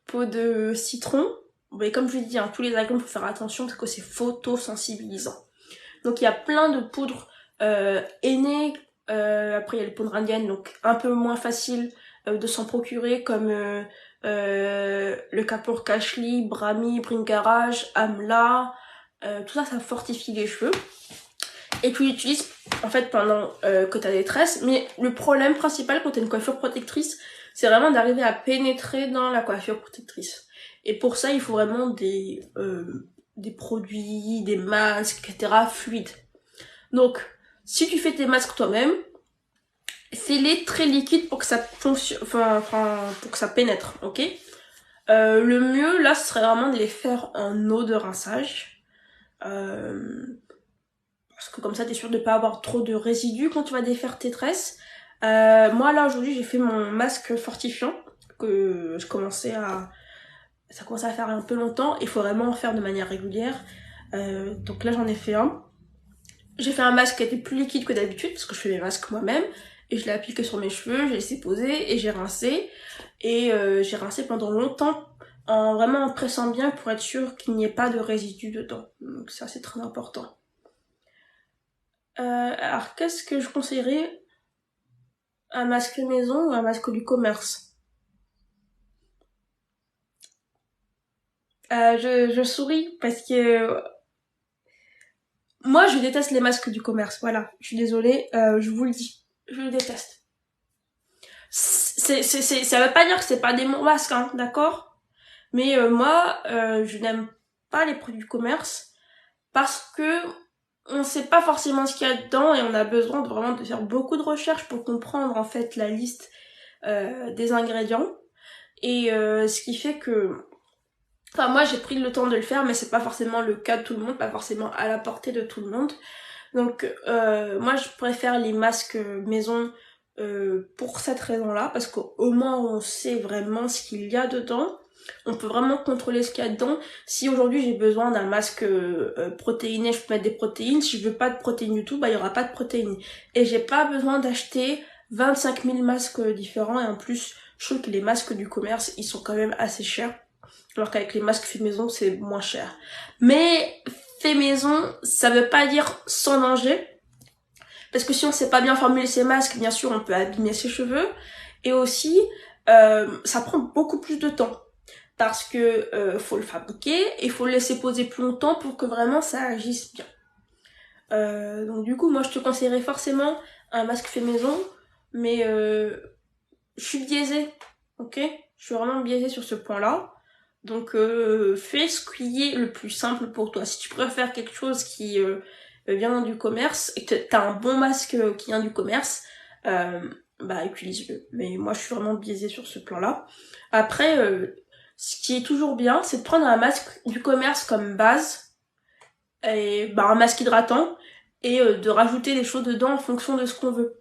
Speaker 1: Peau de citron. Mais comme je l'ai dit, hein, tous les ingrédients, faut faire attention parce que c'est photosensibilisant. Donc il y a plein de poudres aînées. Après il y a les poudres indiennes, donc un peu moins facile de s'en procurer, comme le Kapoor Kashli, Brahmi, Bringaraj, Amla. Tout ça, ça fortifie les cheveux. Et tu l'utilises en fait pendant que t'as des tresses. Mais le problème principal quand t'as une coiffure protectrice, c'est vraiment d'arriver à pénétrer dans la coiffure protectrice. Et pour ça, il faut vraiment des produits, des masques, etc. fluides. Donc, si tu fais tes masques toi-même, fais-les très liquides pour que ça fonctionne, pour que ça pénètre, ok? Le mieux, là, ce serait vraiment de les faire en eau de rinçage. Parce que comme ça, t'es sûr de pas avoir trop de résidus quand tu vas défaire tes tresses. Moi, là, aujourd'hui, j'ai fait mon masque fortifiant que ça commençait à faire un peu longtemps. Il faut vraiment en faire de manière régulière. Donc là, j'en ai fait un. J'ai fait un masque qui était plus liquide que d'habitude parce que je fais mes masques moi-même. Et je l'ai appliqué sur mes cheveux, j'ai laissé poser et j'ai rincé. Et j'ai rincé pendant longtemps vraiment en pressant bien pour être sûr qu'il n'y ait pas de résidus dedans. Donc ça, c'est très important. Alors, qu'est-ce que je conseillerais? Un masque maison ou un masque du commerce? Je souris parce que moi je déteste les masques du commerce, voilà. Je suis désolée, je vous le dis. Je le déteste. Ça veut pas dire que c'est pas des bons masques, hein, d'accord? Mais moi, je n'aime pas les produits du commerce parce que on sait pas forcément ce qu'il y a dedans et on a besoin vraiment de faire beaucoup de recherches pour comprendre en fait la liste des ingrédients. Et ce qui fait que... Enfin, moi, j'ai pris le temps de le faire, mais c'est pas forcément le cas de tout le monde, pas forcément à la portée de tout le monde. Donc, moi, je préfère les masques maison pour cette raison-là, parce qu'au moins, on sait vraiment ce qu'il y a dedans. On peut vraiment contrôler ce qu'il y a dedans. Si aujourd'hui, j'ai besoin d'un masque protéiné, je peux mettre des protéines. Si je veux pas de protéines du tout, bah, il y aura pas de protéines. Et j'ai pas besoin d'acheter 25 000 masques différents. Et en plus, je trouve que les masques du commerce, ils sont quand même assez chers. Alors qu'avec les masques fait maison, c'est moins cher. Mais fait maison, ça veut pas dire sans danger. Parce que si on sait pas bien formuler ses masques, bien sûr, on peut abîmer ses cheveux. Et aussi, ça prend beaucoup plus de temps. Parce que faut le fabriquer et faut le laisser poser plus longtemps pour que vraiment ça agisse bien. Donc du coup, moi je te conseillerais forcément un masque fait maison, mais je suis biaisée, ok? Je suis vraiment biaisée sur ce point-là. Donc fais ce qui est le plus simple pour toi. Si tu préfères quelque chose qui vient du commerce et que t'as un bon masque qui vient du commerce, bah utilise-le. Mais moi je suis vraiment biaisée sur ce plan-là. Après, ce qui est toujours bien, c'est de prendre un masque du commerce comme base, et bah un masque hydratant, et de rajouter des choses dedans en fonction de ce qu'on veut.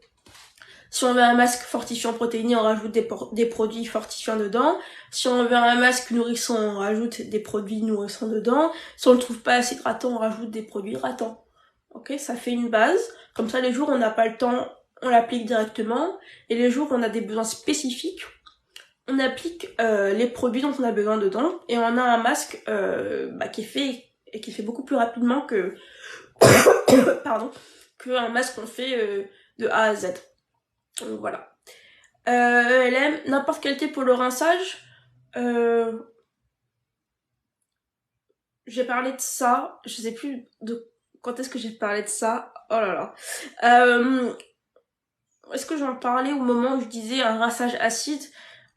Speaker 1: Si on veut un masque fortifiant protéiné, on rajoute des produits fortifiants dedans. Si on veut un masque nourrissant, on rajoute des produits nourrissants dedans. Si on le trouve pas assez hydratant, on rajoute des produits hydratants. Ok, ça fait une base. Comme ça, les jours où on n'a pas le temps, on l'applique directement. Et les jours où on a des besoins spécifiques, on applique les produits dont on a besoin dedans. Et on a un masque qui est fait et qui fait beaucoup plus rapidement que pardon, qu'un masque qu'on fait de A à Z. Donc voilà. ELM, n'importe quel thé pour le rinçage. J'ai parlé de ça. Je sais plus de quand est-ce que j'ai parlé de ça. Oh là là. Est-ce que j'en parlais au moment où je disais un rinçage acide?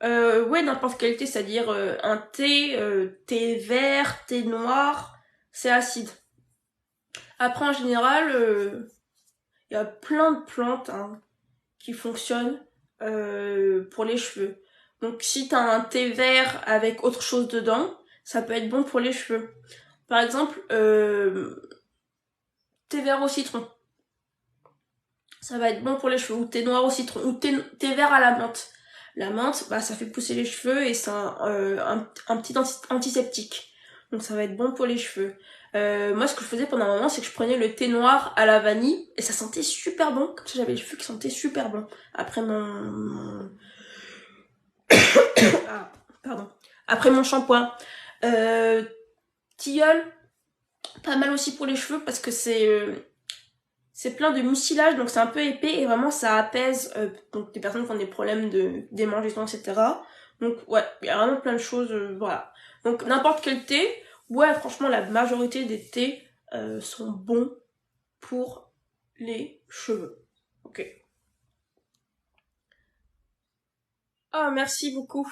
Speaker 1: Ouais, n'importe quel thé, c'est-à-dire un thé, thé vert, thé noir, c'est acide. Après, en général, il y a plein de plantes qui fonctionnent pour les cheveux. Donc si t'as un thé vert avec autre chose dedans, ça peut être bon pour les cheveux. Par exemple, thé vert au citron, ça va être bon pour les cheveux. Ou thé noir au citron, ou thé vert à la menthe. La menthe, bah ça fait pousser les cheveux et c'est un petit antiseptique. Donc ça va être bon pour les cheveux. Moi, ce que je faisais pendant un moment, c'est que je prenais le thé noir à la vanille et ça sentait super bon. Comme ça, j'avais les cheveux qui sentaient super bon. Après ah, pardon. Après mon shampoing. Tilleul, pas mal aussi pour les cheveux parce que c'est plein de mucilage, donc c'est un peu épais et vraiment ça apaise donc des personnes qui ont des problèmes de démangeaison, etc. Donc ouais, il y a vraiment plein de choses, voilà. Donc n'importe quel thé, ouais, franchement la majorité des thés sont bons pour les cheveux. Ok. Ah, merci beaucoup.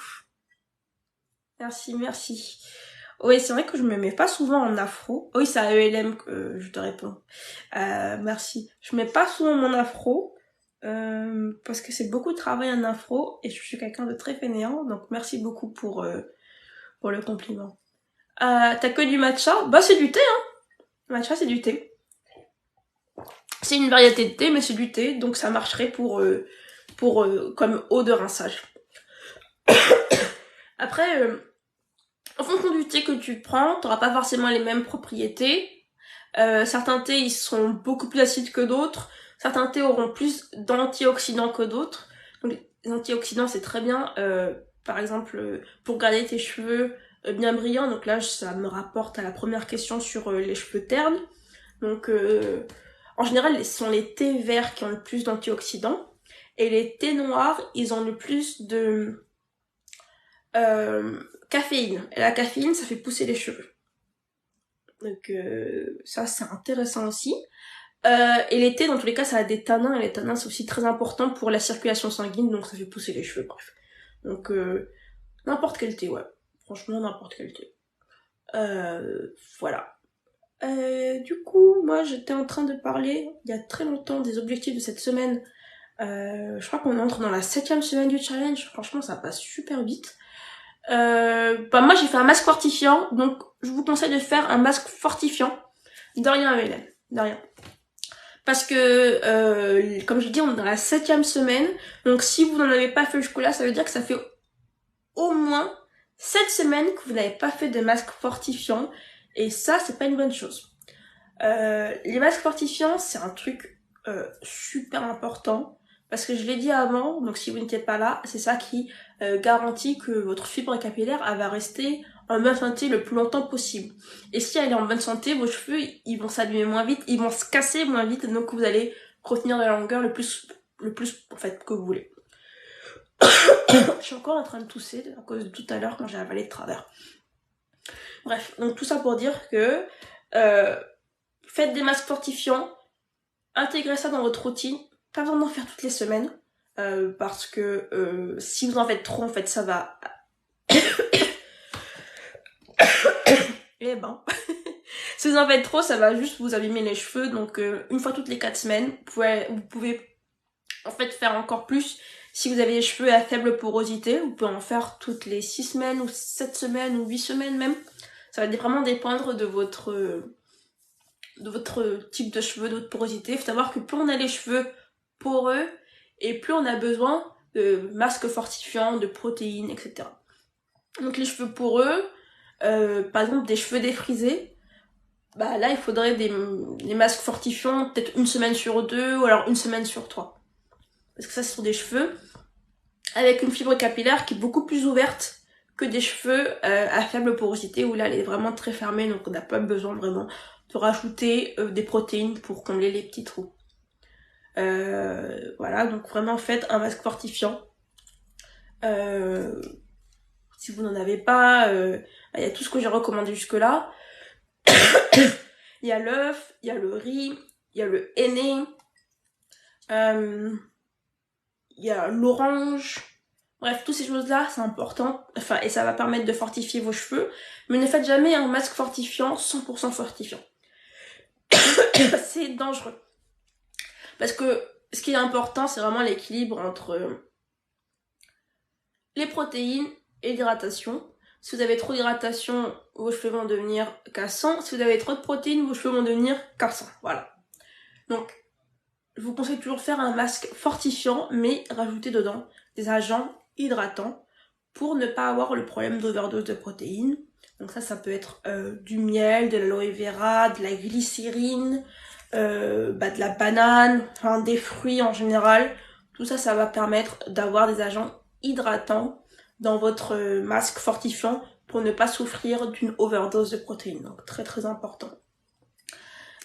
Speaker 1: Merci. Oui, c'est vrai que je me mets pas souvent en afro. Oui, c'est à ELM que je te réponds. Merci. Je mets pas souvent mon afro parce que c'est beaucoup de travail en afro et je suis quelqu'un de très fainéant. Donc merci beaucoup pour le compliment. T'as que du matcha? Bah c'est du thé, hein. Matcha c'est du thé. C'est une variété de thé, mais c'est du thé, donc ça marcherait pour comme eau de rinçage. Après, en fonction du thé que tu prends, t'auras pas forcément les mêmes propriétés. Certains thés, ils sont beaucoup plus acides que d'autres. Certains thés auront plus d'antioxydants que d'autres. Donc, les antioxydants, c'est très bien. Par exemple, pour garder tes cheveux bien brillants. Donc là, ça me rapporte à la première question sur les cheveux ternes. Donc, en général, ce sont les thés verts qui ont le plus d'antioxydants. Et les thés noirs, ils ont le plus de caféine. Et la caféine, ça fait pousser les cheveux. Donc ça, c'est intéressant aussi. Et les thés, dans tous les cas, ça a des tanins. Et les tanins, c'est aussi très important pour la circulation sanguine. Donc ça fait pousser les cheveux, bref. Donc n'importe quel thé, ouais. Franchement, n'importe quel thé. Voilà. Du coup, moi, j'étais en train de parler, il y a très longtemps, des objectifs de cette semaine. Je crois qu'on entre dans la 7e semaine du challenge. Franchement, ça passe super vite. Moi, j'ai fait un masque fortifiant. Donc, je vous conseille de faire un masque fortifiant. De rien, Hélène. De rien. Parce que, comme je dis, on est dans la 7e semaine. Donc, si vous n'en avez pas fait jusque-là, ça veut dire que ça fait au moins 7 semaines que vous n'avez pas fait de masque fortifiant. Et ça, c'est pas une bonne chose. Les masques fortifiants, c'est un truc super important. Parce que je l'ai dit avant, donc si vous n'étiez pas là, c'est ça qui garantit que votre fibre capillaire elle va rester en bonne santé le plus longtemps possible. Et si elle est en bonne santé, vos cheveux, ils vont s'abîmer moins vite, ils vont se casser moins vite, donc vous allez retenir la longueur le plus en fait que vous voulez. Je suis encore en train de tousser à cause de tout à l'heure quand j'ai avalé de travers. Bref, donc tout ça pour dire que faites des masques fortifiants, intégrez ça dans votre routine, pas besoin d'en faire toutes les semaines, parce que si vous en faites trop, en fait, ça va... Eh ben... Si vous en faites trop, ça va juste vous abîmer les cheveux, donc une fois toutes les 4 semaines, vous pouvez en fait faire encore plus. Si vous avez des cheveux à faible porosité, vous pouvez en faire toutes les 6 semaines, ou 7 semaines, ou 8 semaines même. Ça va vraiment dépendre de votre type de cheveux, de votre porosité. Il faut savoir que plus on a les cheveux poreux, et plus on a besoin de masques fortifiants, de protéines, etc. Donc les cheveux poreux, par exemple des cheveux défrisés, bah là il faudrait des masques fortifiants peut-être 1 semaine sur 2 ou alors 1 semaine sur 3. Parce que ça, ce sont des cheveux avec une fibre capillaire qui est beaucoup plus ouverte que des cheveux à faible porosité où là elle est vraiment très fermée, donc on n'a pas besoin vraiment de rajouter des protéines pour combler les petits trous. Voilà, donc vraiment faites un masque fortifiant. Si vous n'en avez pas, il y a tout ce que j'ai recommandé jusque là. Il y a l'œuf, il y a le riz, il y a le henné, il y a l'orange. Bref, toutes ces choses-là, c'est important. Enfin, et ça va permettre de fortifier vos cheveux. Mais ne faites jamais un masque fortifiant 100% fortifiant. C'est dangereux. Parce que ce qui est important, c'est vraiment l'équilibre entre les protéines et l'hydratation. Si vous avez trop d'hydratation, vos cheveux vont devenir cassants. Si vous avez trop de protéines, vos cheveux vont devenir cassants. Voilà. Donc, je vous conseille toujours de faire un masque fortifiant, mais rajouter dedans des agents hydratants pour ne pas avoir le problème d'overdose de protéines. Donc ça peut être du miel, de l'aloe vera, de la glycérine, de la banane, enfin des fruits en général. Tout ça, ça va permettre d'avoir des agents hydratants dans votre masque fortifiant pour ne pas souffrir d'une overdose de protéines. Donc très très important.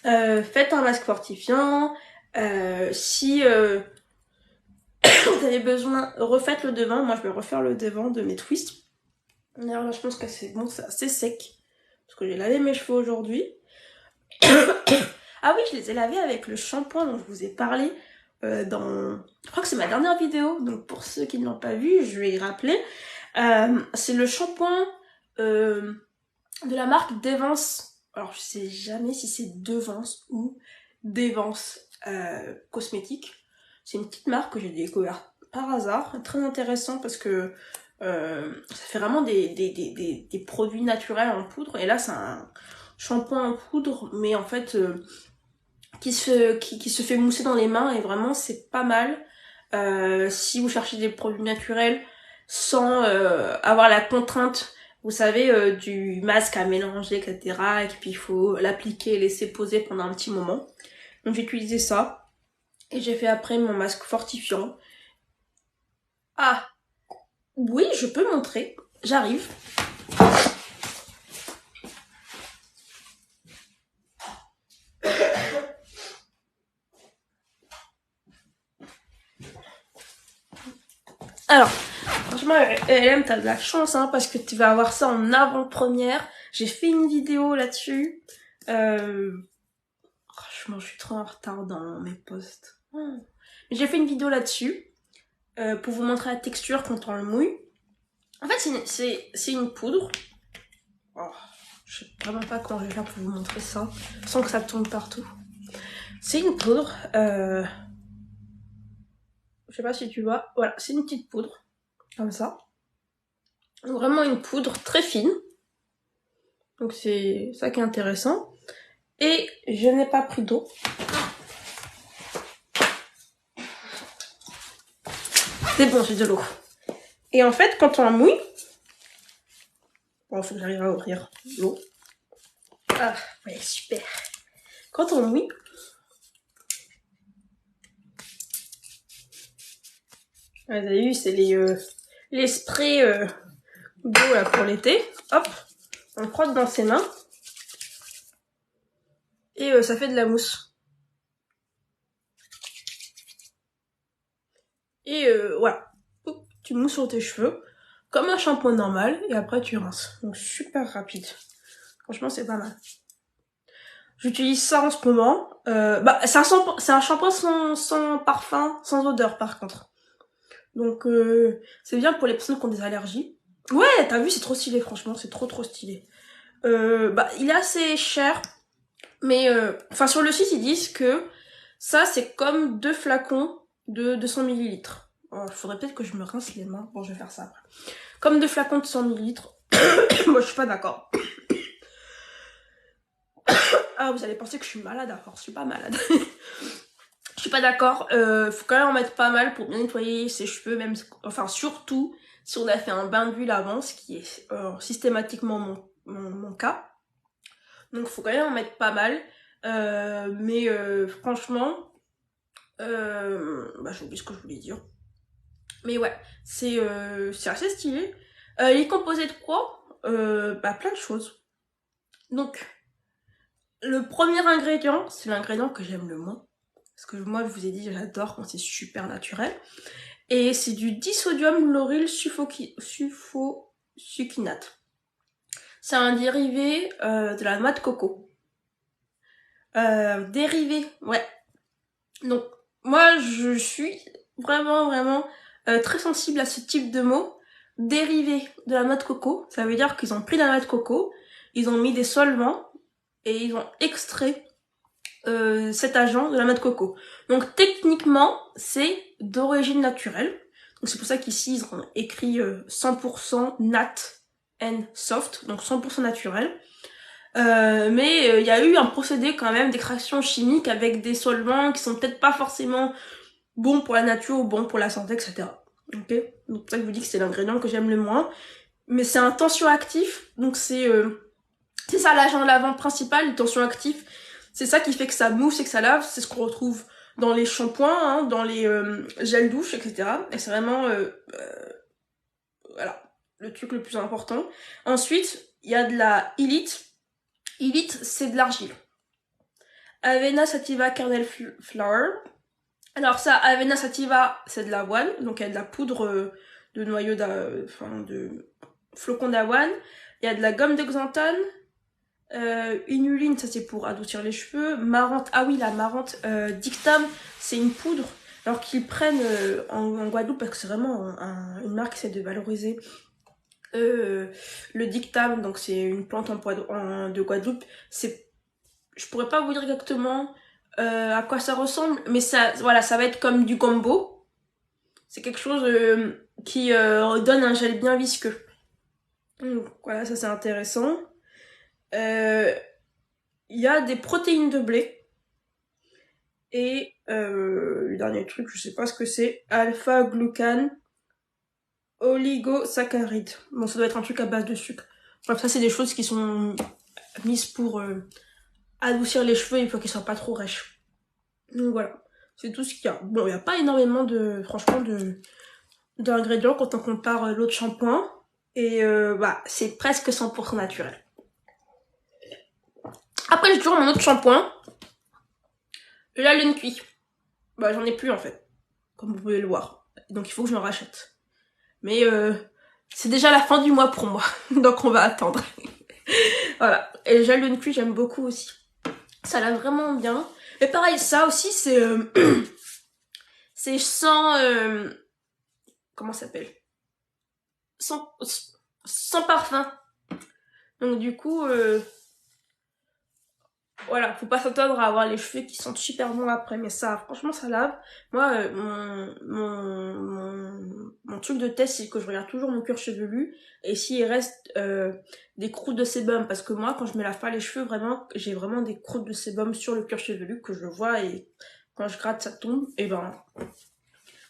Speaker 1: Faites un masque fortifiant. Si vous avez besoin, refaites le devant. Moi je vais refaire le devant de mes twists. D'ailleurs là je pense que c'est bon, c'est assez sec. Parce que j'ai lavé mes cheveux aujourd'hui. Ah oui, je les ai lavés avec le shampoing dont je vous ai parlé dans... Je crois que c'est ma dernière vidéo. Donc pour ceux qui ne l'ont pas vu, je vais y rappeler. C'est le shampoing de la marque Devance. Alors je sais jamais si c'est Devance ou Devance cosmétique. C'est une petite marque que j'ai découverte par hasard, très intéressant parce que ça fait vraiment des produits naturels en poudre. Et là c'est un shampoing en poudre, mais en fait qui se fait mousser dans les mains, et vraiment c'est pas mal. Si vous cherchez des produits naturels sans avoir la contrainte, vous savez, du masque à mélanger, etc. Et puis il faut l'appliquer et laisser poser pendant un petit moment. Donc j'ai utilisé ça. Et j'ai fait après mon masque fortifiant. Ah, oui, je peux montrer. J'arrive. Alors, franchement, LM, t'as de la chance, hein, parce que tu vas avoir ça en avant-première. J'ai fait une vidéo là-dessus. Franchement, je suis trop en retard dans mes posts. J'ai fait une vidéo là-dessus pour vous montrer la texture quand on le mouille. En fait, c'est une poudre. Oh, je sais vraiment pas comment je vais faire pour vous montrer ça sans que ça tombe partout. C'est une poudre. Je sais pas si tu vois. Voilà, c'est une petite poudre. Comme ça. Donc, vraiment une poudre très fine. Donc c'est ça qui est intéressant. Et je n'ai pas pris d'eau. C'est bon, j'ai de l'eau. Et en fait, quand on la mouille... Bon, faut que j'arrive à ouvrir l'eau. Ah, ouais, super. Quand on mouille... Vous avez vu, c'est les sprays d'eau là pour l'été. Hop, on le frotte dans ses mains. Et ça fait de la mousse. Et voilà, Hop, tu mousses sur tes cheveux comme un shampoing normal et après tu rinces. Donc super rapide. Franchement c'est pas mal. J'utilise ça en ce moment. Bah c'est un shampoing sans parfum, sans odeur par contre. Donc c'est bien pour les personnes qui ont des allergies. Ouais, t'as vu, c'est trop stylé, franchement, c'est trop stylé. Bah il est assez cher, mais enfin sur le site ils disent que ça c'est comme 2 flacons de 200 millilitres. Il faudrait peut-être que je me rince les mains. Bon, je vais faire ça après. Comme 2 flacons de 100 millilitres. Moi je suis pas d'accord. Ah, vous allez penser que je suis malade à force, je suis pas malade. Je suis pas d'accord, faut quand même en mettre pas mal pour bien nettoyer ses cheveux, même, enfin surtout si on a fait un bain d'huile avant, ce qui est systématiquement mon cas. Donc faut quand même en mettre pas mal, mais franchement, bah j'ai oublié ce que je voulais dire. Mais ouais, c'est assez stylé. Il est composé de quoi? Bah plein de choses. Donc, le premier ingrédient, c'est l'ingrédient que j'aime le moins. Parce que moi, je vous ai dit, j'adore quand c'est super naturel. Et c'est du disodium lauryl sulfosuccinate. C'est un dérivé de la noix de coco. Dérivé, ouais. Donc, moi, je suis vraiment très sensible à ce type de mots. Dérivé de la noix de coco, ça veut dire qu'ils ont pris la noix de coco, ils ont mis des solvants et ils ont extrait cet agent de la noix de coco. Donc techniquement, c'est d'origine naturelle. Donc c'est pour ça qu'ici ils ont écrit 100% nat and soft, donc 100% naturel. Mais il y a eu un procédé quand même d'extraction chimique avec des solvants qui sont peut-être pas forcément bons pour la nature ou bons pour la santé, etc. Ok, donc c'est pour ça que je vous dis que c'est l'ingrédient que j'aime le moins. Mais c'est un tensioactif, donc c'est ça l'agent lavant principal, le tensioactif. C'est ça qui fait que ça mousse et que ça lave. C'est ce qu'on retrouve dans les shampoings, hein, dans les gels douche, etc. Et c'est vraiment voilà, le truc le plus important. Ensuite, il y a de la illite. Illite, c'est de l'argile. Avena sativa kernel flour. Alors ça, Avena sativa, c'est de l'avoine. Donc il y a de la poudre de noyau de flocons d'avoine. Il y a de la gomme de xanthone. Inuline, ça c'est pour adoucir les cheveux. Marante, ah oui, la marante dictam, c'est une poudre. Alors qu'ils prennent en Guadeloupe, parce que c'est vraiment une marque qui essaie de valoriser le dictam, donc c'est une plante de Guadeloupe. Je pourrais pas vous dire exactement à quoi ça ressemble, mais ça, voilà, ça va être comme du gombo. C'est quelque chose qui donne un gel bien visqueux. Donc voilà, ça c'est intéressant. Il y a des protéines de blé. Et le dernier truc, je sais pas ce que c'est, alpha-glucane oligosaccharide. Bon, ça doit être un truc à base de sucre. Bref, ça c'est des choses qui sont mises pour adoucir les cheveux et pour qu'ils soient pas trop rêches. Donc voilà, c'est tout ce qu'il y a. Bon, il n'y a pas énormément franchement, d'ingrédients quand on compare l'autre shampoing. Et bah, c'est presque 100% naturel. Après, j'ai toujours mon autre shampoing. La laine cuit. Bah, j'en ai plus en fait, comme vous pouvez le voir. Donc il faut que je me rachète. Mais c'est déjà la fin du mois pour moi, donc on va attendre. Voilà. Et le gel de cuit, j'aime beaucoup aussi. Ça lave vraiment bien. Mais pareil, ça aussi, c'est c'est sans comment ça s'appelle, sans parfum. Donc du coup, voilà, faut pas s'attendre à avoir les cheveux qui sentent super bon après, mais ça, franchement, ça lave. Moi, mon truc de test, c'est que je regarde toujours mon cuir chevelu, et s'il reste des croûtes de sébum, parce que moi, quand je me lave pas les cheveux, vraiment, j'ai vraiment des croûtes de sébum sur le cuir chevelu que je vois, et quand je gratte, ça tombe, et ben,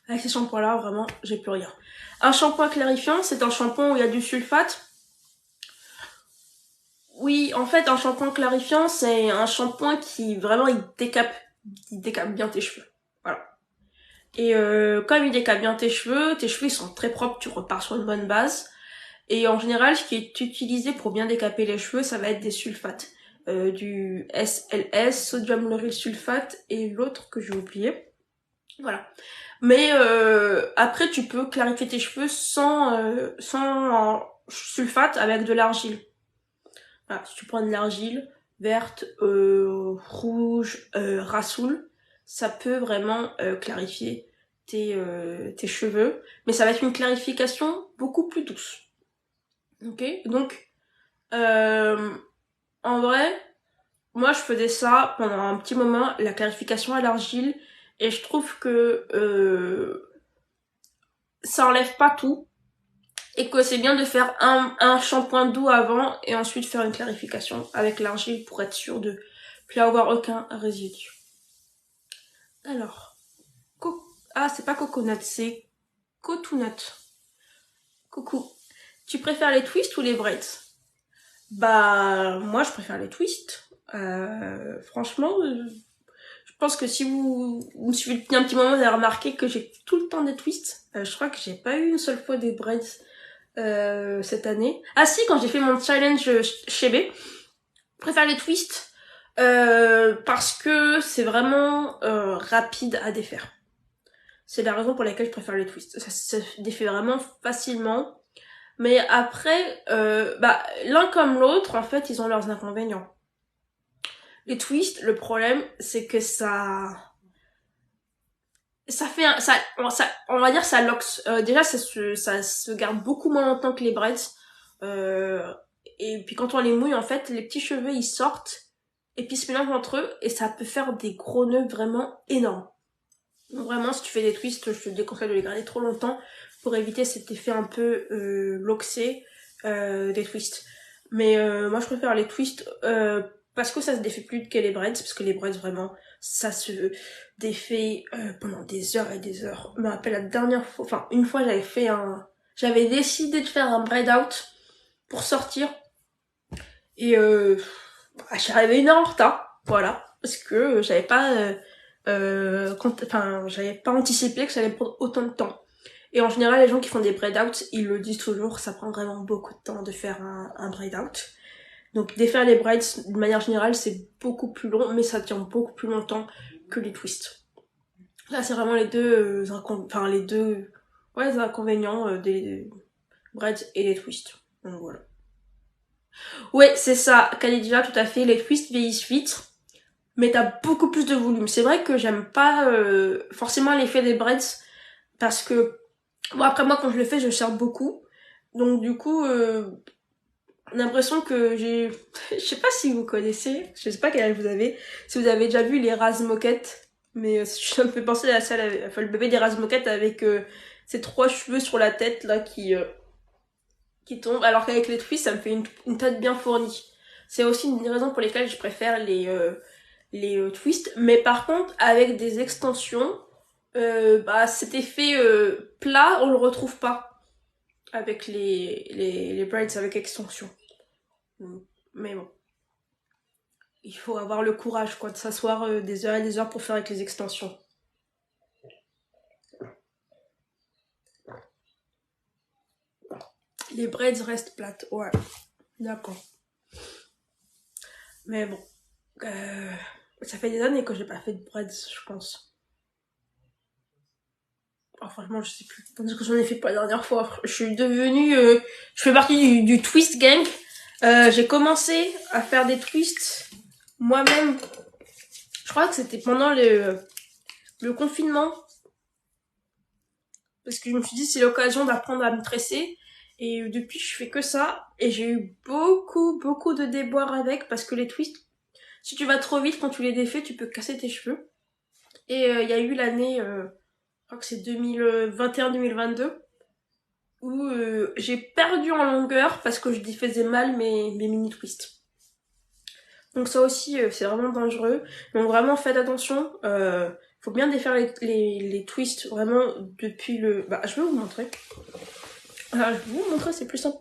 Speaker 1: avec ces shampoings-là, vraiment, j'ai plus rien. Un shampoing clarifiant, c'est un shampoing où il y a du sulfate. Oui, en fait, un shampoing clarifiant, c'est un shampoing qui vraiment il décape bien tes cheveux. Voilà. Et comme il décape bien tes cheveux ils sont très propres, tu repars sur une bonne base. Et en général, ce qui est utilisé pour bien décaper les cheveux, ça va être des sulfates. Du SLS, sodium lauryl sulfate, et l'autre que j'ai oublié. Voilà. Mais après, tu peux clarifier tes cheveux sans sulfate avec de l'argile. Voilà, si tu prends de l'argile verte, rouge, rassoul, ça peut vraiment clarifier tes cheveux. Mais ça va être une clarification beaucoup plus douce. Ok? Donc, euh, en vrai, moi je faisais ça pendant un petit moment, la clarification à l'argile, et je trouve que ça enlève pas tout. Et que c'est bien de faire un shampoing doux avant et ensuite faire une clarification avec l'argile pour être sûr de plus avoir aucun résidu. Alors, ah c'est pas coconut, c'est coconut. Coucou. Tu préfères les twists ou les braids? Bah moi je préfère les twists. Franchement, je pense que si vous me suivez depuis un petit moment, vous avez remarqué que j'ai tout le temps des twists. Je crois que j'ai pas eu une seule fois des braids cette année. Ah si, quand j'ai fait mon challenge chez B, je préfère les twists parce que c'est vraiment rapide à défaire. C'est la raison pour laquelle je préfère les twists. Ça se défait vraiment facilement. Mais après, bah, l'un comme l'autre, en fait, ils ont leurs inconvénients. Les twists, le problème, c'est que ça fait on va dire ça lox. Déjà ça se garde beaucoup moins longtemps que les braids. Euh, et puis quand on les mouille en fait, les petits cheveux ils sortent et puis ils se mélangent entre eux et ça peut faire des gros nœuds vraiment énormes. Donc vraiment si tu fais des twists, je te déconseille de les garder trop longtemps pour éviter cet effet un peu loxé des twists. Mais moi je préfère les twists parce que ça se défait plus que les braids, parce que les braids vraiment ça se défait pendant des heures et des heures. Je me rappelle la dernière fois, enfin une fois j'avais décidé de faire un braid out pour sortir et je suis arrivée une heure en retard, voilà, parce que j'avais pas anticipé que ça allait prendre autant de temps. Et en général, les gens qui font des braid out, ils le disent toujours, ça prend vraiment beaucoup de temps de faire un braid out. Donc défaire les braids, de manière générale, c'est beaucoup plus long, mais ça tient beaucoup plus longtemps que les twists. Là, c'est vraiment les inconvénients des braids et les twists. Donc voilà. Ouais, c'est ça, Khadija, tout à fait. Les twists vieillissent vite, mais t'as beaucoup plus de volume. C'est vrai que j'aime pas forcément l'effet des braids, parce que, bon, après moi, quand je le fais, je serre beaucoup. Donc du coup, l'impression que j'ai... Je sais pas si vous connaissez, je sais pas quel âge vous avez, si vous avez déjà vu les Raz moquettes, mais ça me fait penser à ça, enfin, le bébé des Raz moquettes avec ses trois cheveux sur la tête là qui tombent, alors qu'avec les twists ça me fait une tête bien fournie. C'est aussi une des raisons pour lesquelles je préfère les twists, mais par contre avec des extensions, bah cet effet plat on le retrouve pas avec les braids avec extension. Mais bon. Il faut avoir le courage, quoi, de s'asseoir des heures et des heures pour faire avec les extensions. Les braids restent plates, ouais. D'accord. Mais bon. Euh, Ça fait des années que j'ai pas fait de braids, je pense. Oh, franchement, je sais plus. Parce que j'en ai fait pas la dernière fois. Je suis devenue... je fais partie du twist gang. J'ai commencé à faire des twists moi-même. Je crois que c'était pendant le confinement. Parce que je me suis dit c'est l'occasion d'apprendre à me tresser et depuis je fais que ça et j'ai eu beaucoup de déboires avec parce que les twists si tu vas trop vite quand tu les défais tu peux casser tes cheveux et il y a eu l'année je crois que c'est 2021-2022 où j'ai perdu en longueur parce que je défaisais mal mes mini twists. Donc ça aussi c'est vraiment dangereux, donc vraiment faites attention, faut bien défaire les twists vraiment depuis le... Bah je vais vous montrer. Ah, je vais vous montrer, c'est plus simple.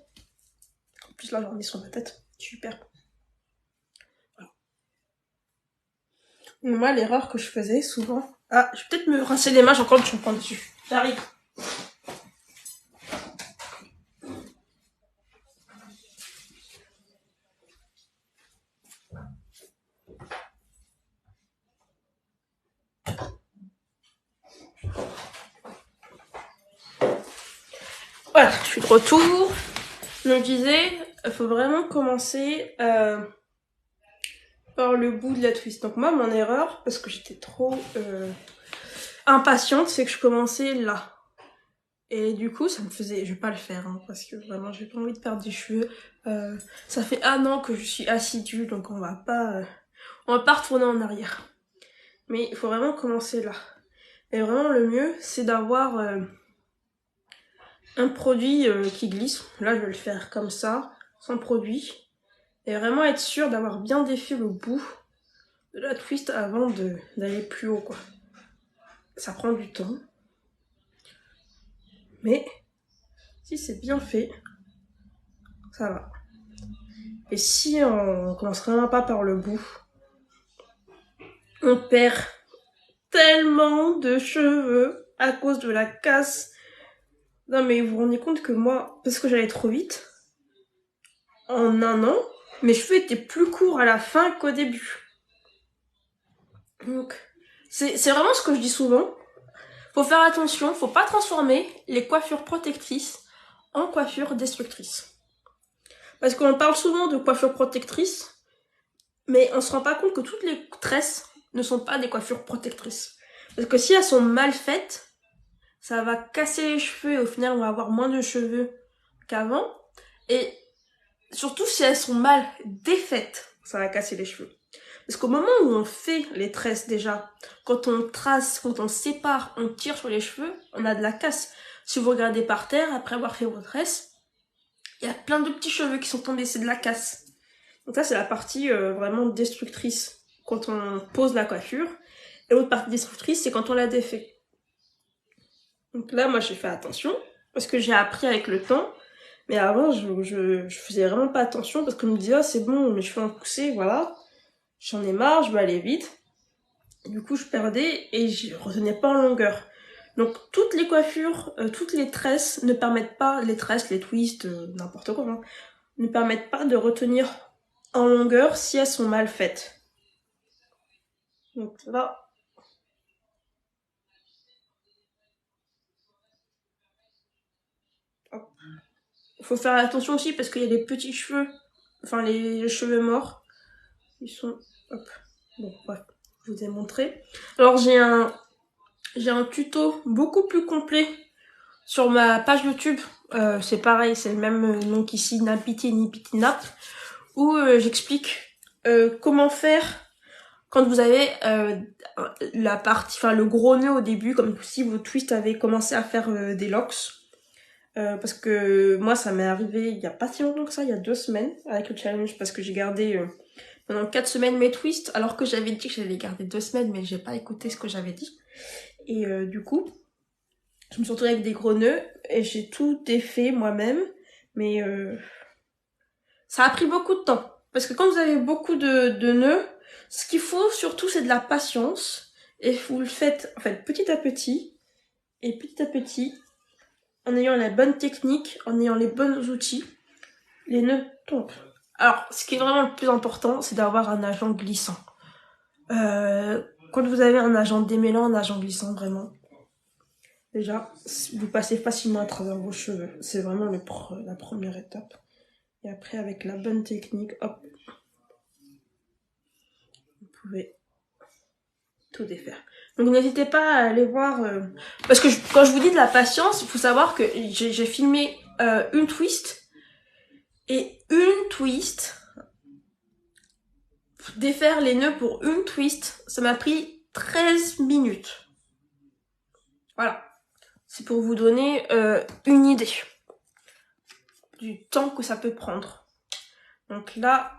Speaker 1: En plus, là, j'en ai sur ma tête. Super. Voilà. Moi, l'erreur que je faisais souvent... Ah, je vais peut-être me rincer les mains, j'ai encore du shampoing dessus. J'arrive. je suis de retour. Je me disais, il faut vraiment commencer par le bout de la twist. Donc moi, mon erreur, parce que j'étais trop impatiente, c'est que je commençais là. Et du coup, ça me faisait... Je vais pas le faire, hein, parce que vraiment, j'ai pas envie de perdre des cheveux. Ça fait 1 an que je suis assidue, donc on va pas retourner en arrière. Mais il faut vraiment commencer là. Et vraiment, le mieux, c'est d'avoir un produit qui glisse. Là, je vais le faire comme ça, sans produit. Et vraiment être sûr d'avoir bien défait le bout de la twist avant d'aller plus haut, quoi. Ça prend du temps. Mais si c'est bien fait, ça va. Et si on commence vraiment pas par le bout, on perd tellement de cheveux à cause de la casse. Non mais vous vous rendez compte que moi, parce que j'allais trop vite, en 1 an, mes cheveux étaient plus courts à la fin qu'au début. Donc, c'est vraiment ce que je dis souvent. Faut faire attention, faut pas transformer les coiffures protectrices en coiffures destructrices. Parce qu'on parle souvent de coiffures protectrices, mais on se rend pas compte que toutes les tresses ne sont pas des coiffures protectrices. Parce que si elles sont mal faites, ça va casser les cheveux et au final on va avoir moins de cheveux qu'avant. Et surtout si elles sont mal défaites, ça va casser les cheveux. Parce qu'au moment où on fait les tresses déjà, quand on trace, quand on sépare, on tire sur les cheveux, on a de la casse. Si vous regardez par terre, après avoir fait vos tresses, il y a plein de petits cheveux qui sont tombés, c'est de la casse. Donc ça c'est la partie vraiment destructrice, quand on pose la coiffure. Et l'autre partie destructrice, c'est quand on la défait. Donc là, moi j'ai fait attention, parce que j'ai appris avec le temps. Mais avant, je faisais vraiment pas attention, parce que je me disais, ah c'est bon, mes cheveux ont poussé, voilà. J'en ai marre, je veux aller vite. Du coup, je perdais et je retenais pas en longueur. Donc, toutes les coiffures, toutes les tresses ne permettent pas, les tresses, les twists, n'importe quoi, hein, ne permettent pas de retenir en longueur si elles sont mal faites. Donc là, hop. Faut faire attention aussi parce qu'il y a des petits cheveux, enfin les cheveux morts. Ils sont, hop. Bon, bref, je vous ai montré. Alors, j'ai un tuto beaucoup plus complet sur ma page YouTube. C'est pareil, c'est le même nom qu'ici, Napiti Nipiti Nap, où j'explique comment faire quand vous avez la partie, enfin le gros nœud au début, comme si vos twists avaient commencé à faire des locks. Parce que moi ça m'est arrivé il y a pas si longtemps que ça, il y a 2 semaines avec le challenge, parce que j'ai gardé pendant 4 semaines mes twists, alors que j'avais dit que j'allais garder 2 semaines, mais j'ai pas écouté ce que j'avais dit. Et du coup, je me suis retrouvée avec des gros nœuds et j'ai tout défait moi-même, mais ça a pris beaucoup de temps. Parce que quand vous avez beaucoup de nœuds, ce qu'il faut surtout c'est de la patience, et vous le faites en fait petit à petit, et petit à petit, en ayant la bonne technique, en ayant les bons outils, les nœuds tombent. Alors, ce qui est vraiment le plus important, c'est d'avoir un agent glissant. Quand vous avez un agent démêlant, un agent glissant, vraiment, déjà, vous passez facilement à travers vos cheveux. C'est vraiment la première étape. Et après, avec la bonne technique, hop, vous pouvez tout défaire. Donc n'hésitez pas à aller voir... Parce que quand je vous dis de la patience, il faut savoir que j'ai filmé une twist. Et une twist, défaire les nœuds pour une twist, ça m'a pris 13 minutes. Voilà. C'est pour vous donner une idée du temps que ça peut prendre. Donc là,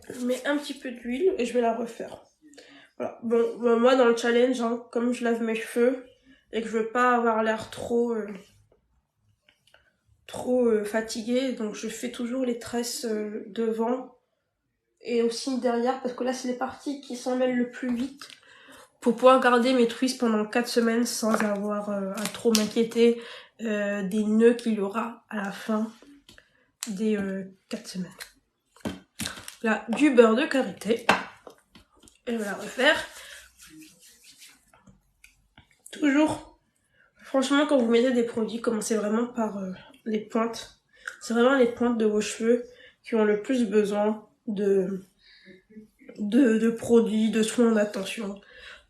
Speaker 1: je mets un petit peu d'huile et je vais la refaire. Voilà. Bon, moi dans le challenge, hein, comme je lave mes cheveux et que je veux pas avoir l'air trop fatiguée, donc je fais toujours les tresses devant et aussi derrière, parce que là c'est les parties qui s'en mêlent le plus vite, pour pouvoir garder mes twists pendant 4 semaines sans avoir à trop m'inquiéter des nœuds qu'il y aura à la fin des 4 semaines. Là, du beurre de karité. Et je vais la refaire. Toujours Franchement, quand vous mettez des produits, commencez vraiment par les pointes. C'est vraiment les pointes de vos cheveux qui ont le plus besoin de produits, de soins, d'attention.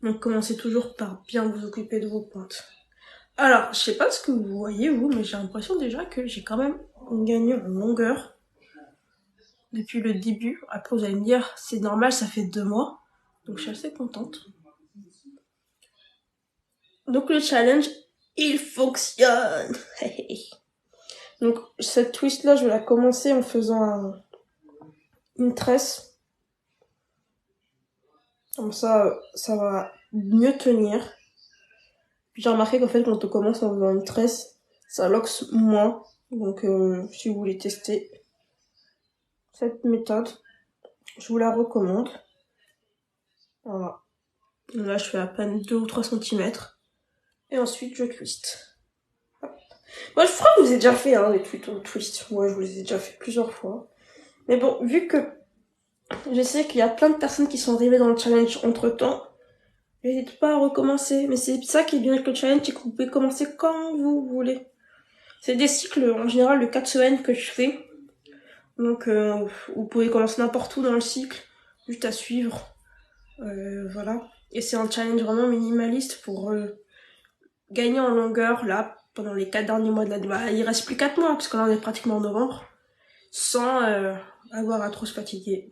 Speaker 1: Donc commencez toujours par bien vous occuper de vos pointes. Alors, je sais pas ce que vous voyez vous, mais j'ai l'impression déjà que j'ai quand même gagné en longueur depuis le début. Après vous allez me dire, c'est normal, ça fait 2 mois. Donc je suis assez contente. Donc le challenge, il fonctionne. Donc cette twist là, je vais la commencer en faisant une tresse. Comme ça va mieux tenir. J'ai remarqué qu'en fait, quand on commence en faisant une tresse, ça loxe moins. Donc, si vous voulez tester cette méthode, je vous la recommande. Voilà. Là, je fais à peine 2 ou 3 cm. Et ensuite, je twist. Hop. Moi, je crois que je vous ai déjà fait, les twists. Moi, je vous les ai déjà fait plusieurs fois. Mais bon, vu que je sais qu'il y a plein de personnes qui sont arrivées dans le challenge entre-temps, n'hésitez pas à recommencer. Mais c'est ça qui est bien avec le challenge, c'est que vous pouvez commencer quand vous voulez. C'est des cycles, en général, de 4 semaines que je fais. Donc, vous pouvez commencer n'importe où dans le cycle, juste à suivre. Voilà. Et c'est un challenge vraiment minimaliste pour gagner en longueur, là, pendant les 4 derniers mois de l'année. Bah, il reste plus 4 mois, parce que là, on est pratiquement en novembre. Sans avoir à trop se fatiguer.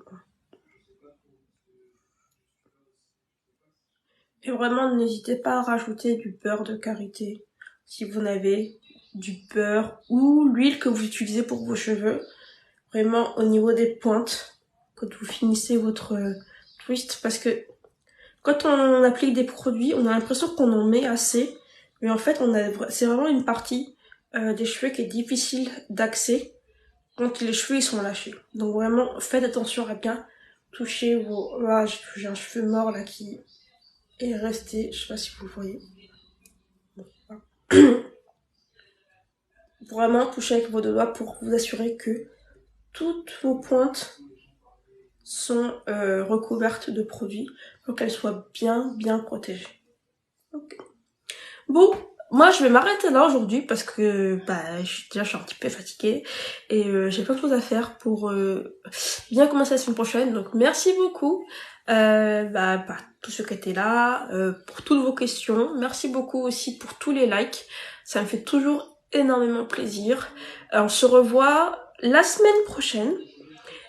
Speaker 1: Et vraiment, n'hésitez pas à rajouter du beurre de karité, si vous en avez, du beurre ou l'huile que vous utilisez pour vos cheveux. Vraiment, au niveau des pointes, quand vous finissez votre twist, parce que quand on applique des produits, on a l'impression qu'on en met assez, mais en fait, c'est vraiment une partie des cheveux qui est difficile d'accès quand les cheveux ils sont lâchés. Donc vraiment, faites attention à bien toucher vos... Là, j'ai un cheveu mort là qui est resté, je sais pas si vous le voyez. Vraiment toucher avec vos deux doigts pour vous assurer que toutes vos pointes sont recouvertes de produits pour qu'elles soient bien protégées. Okay. Bon, moi je vais m'arrêter là aujourd'hui parce que je suis un petit peu fatiguée et j'ai plein de choses à faire pour bien commencer la semaine prochaine. Donc merci beaucoup tous ceux qui étaient là, pour toutes vos questions. Merci beaucoup aussi pour tous les likes. Ça me fait toujours énormément plaisir. On se revoit la semaine prochaine.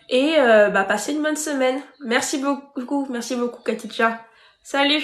Speaker 1: Et passez une bonne semaine. Merci beaucoup Katicha. Salut!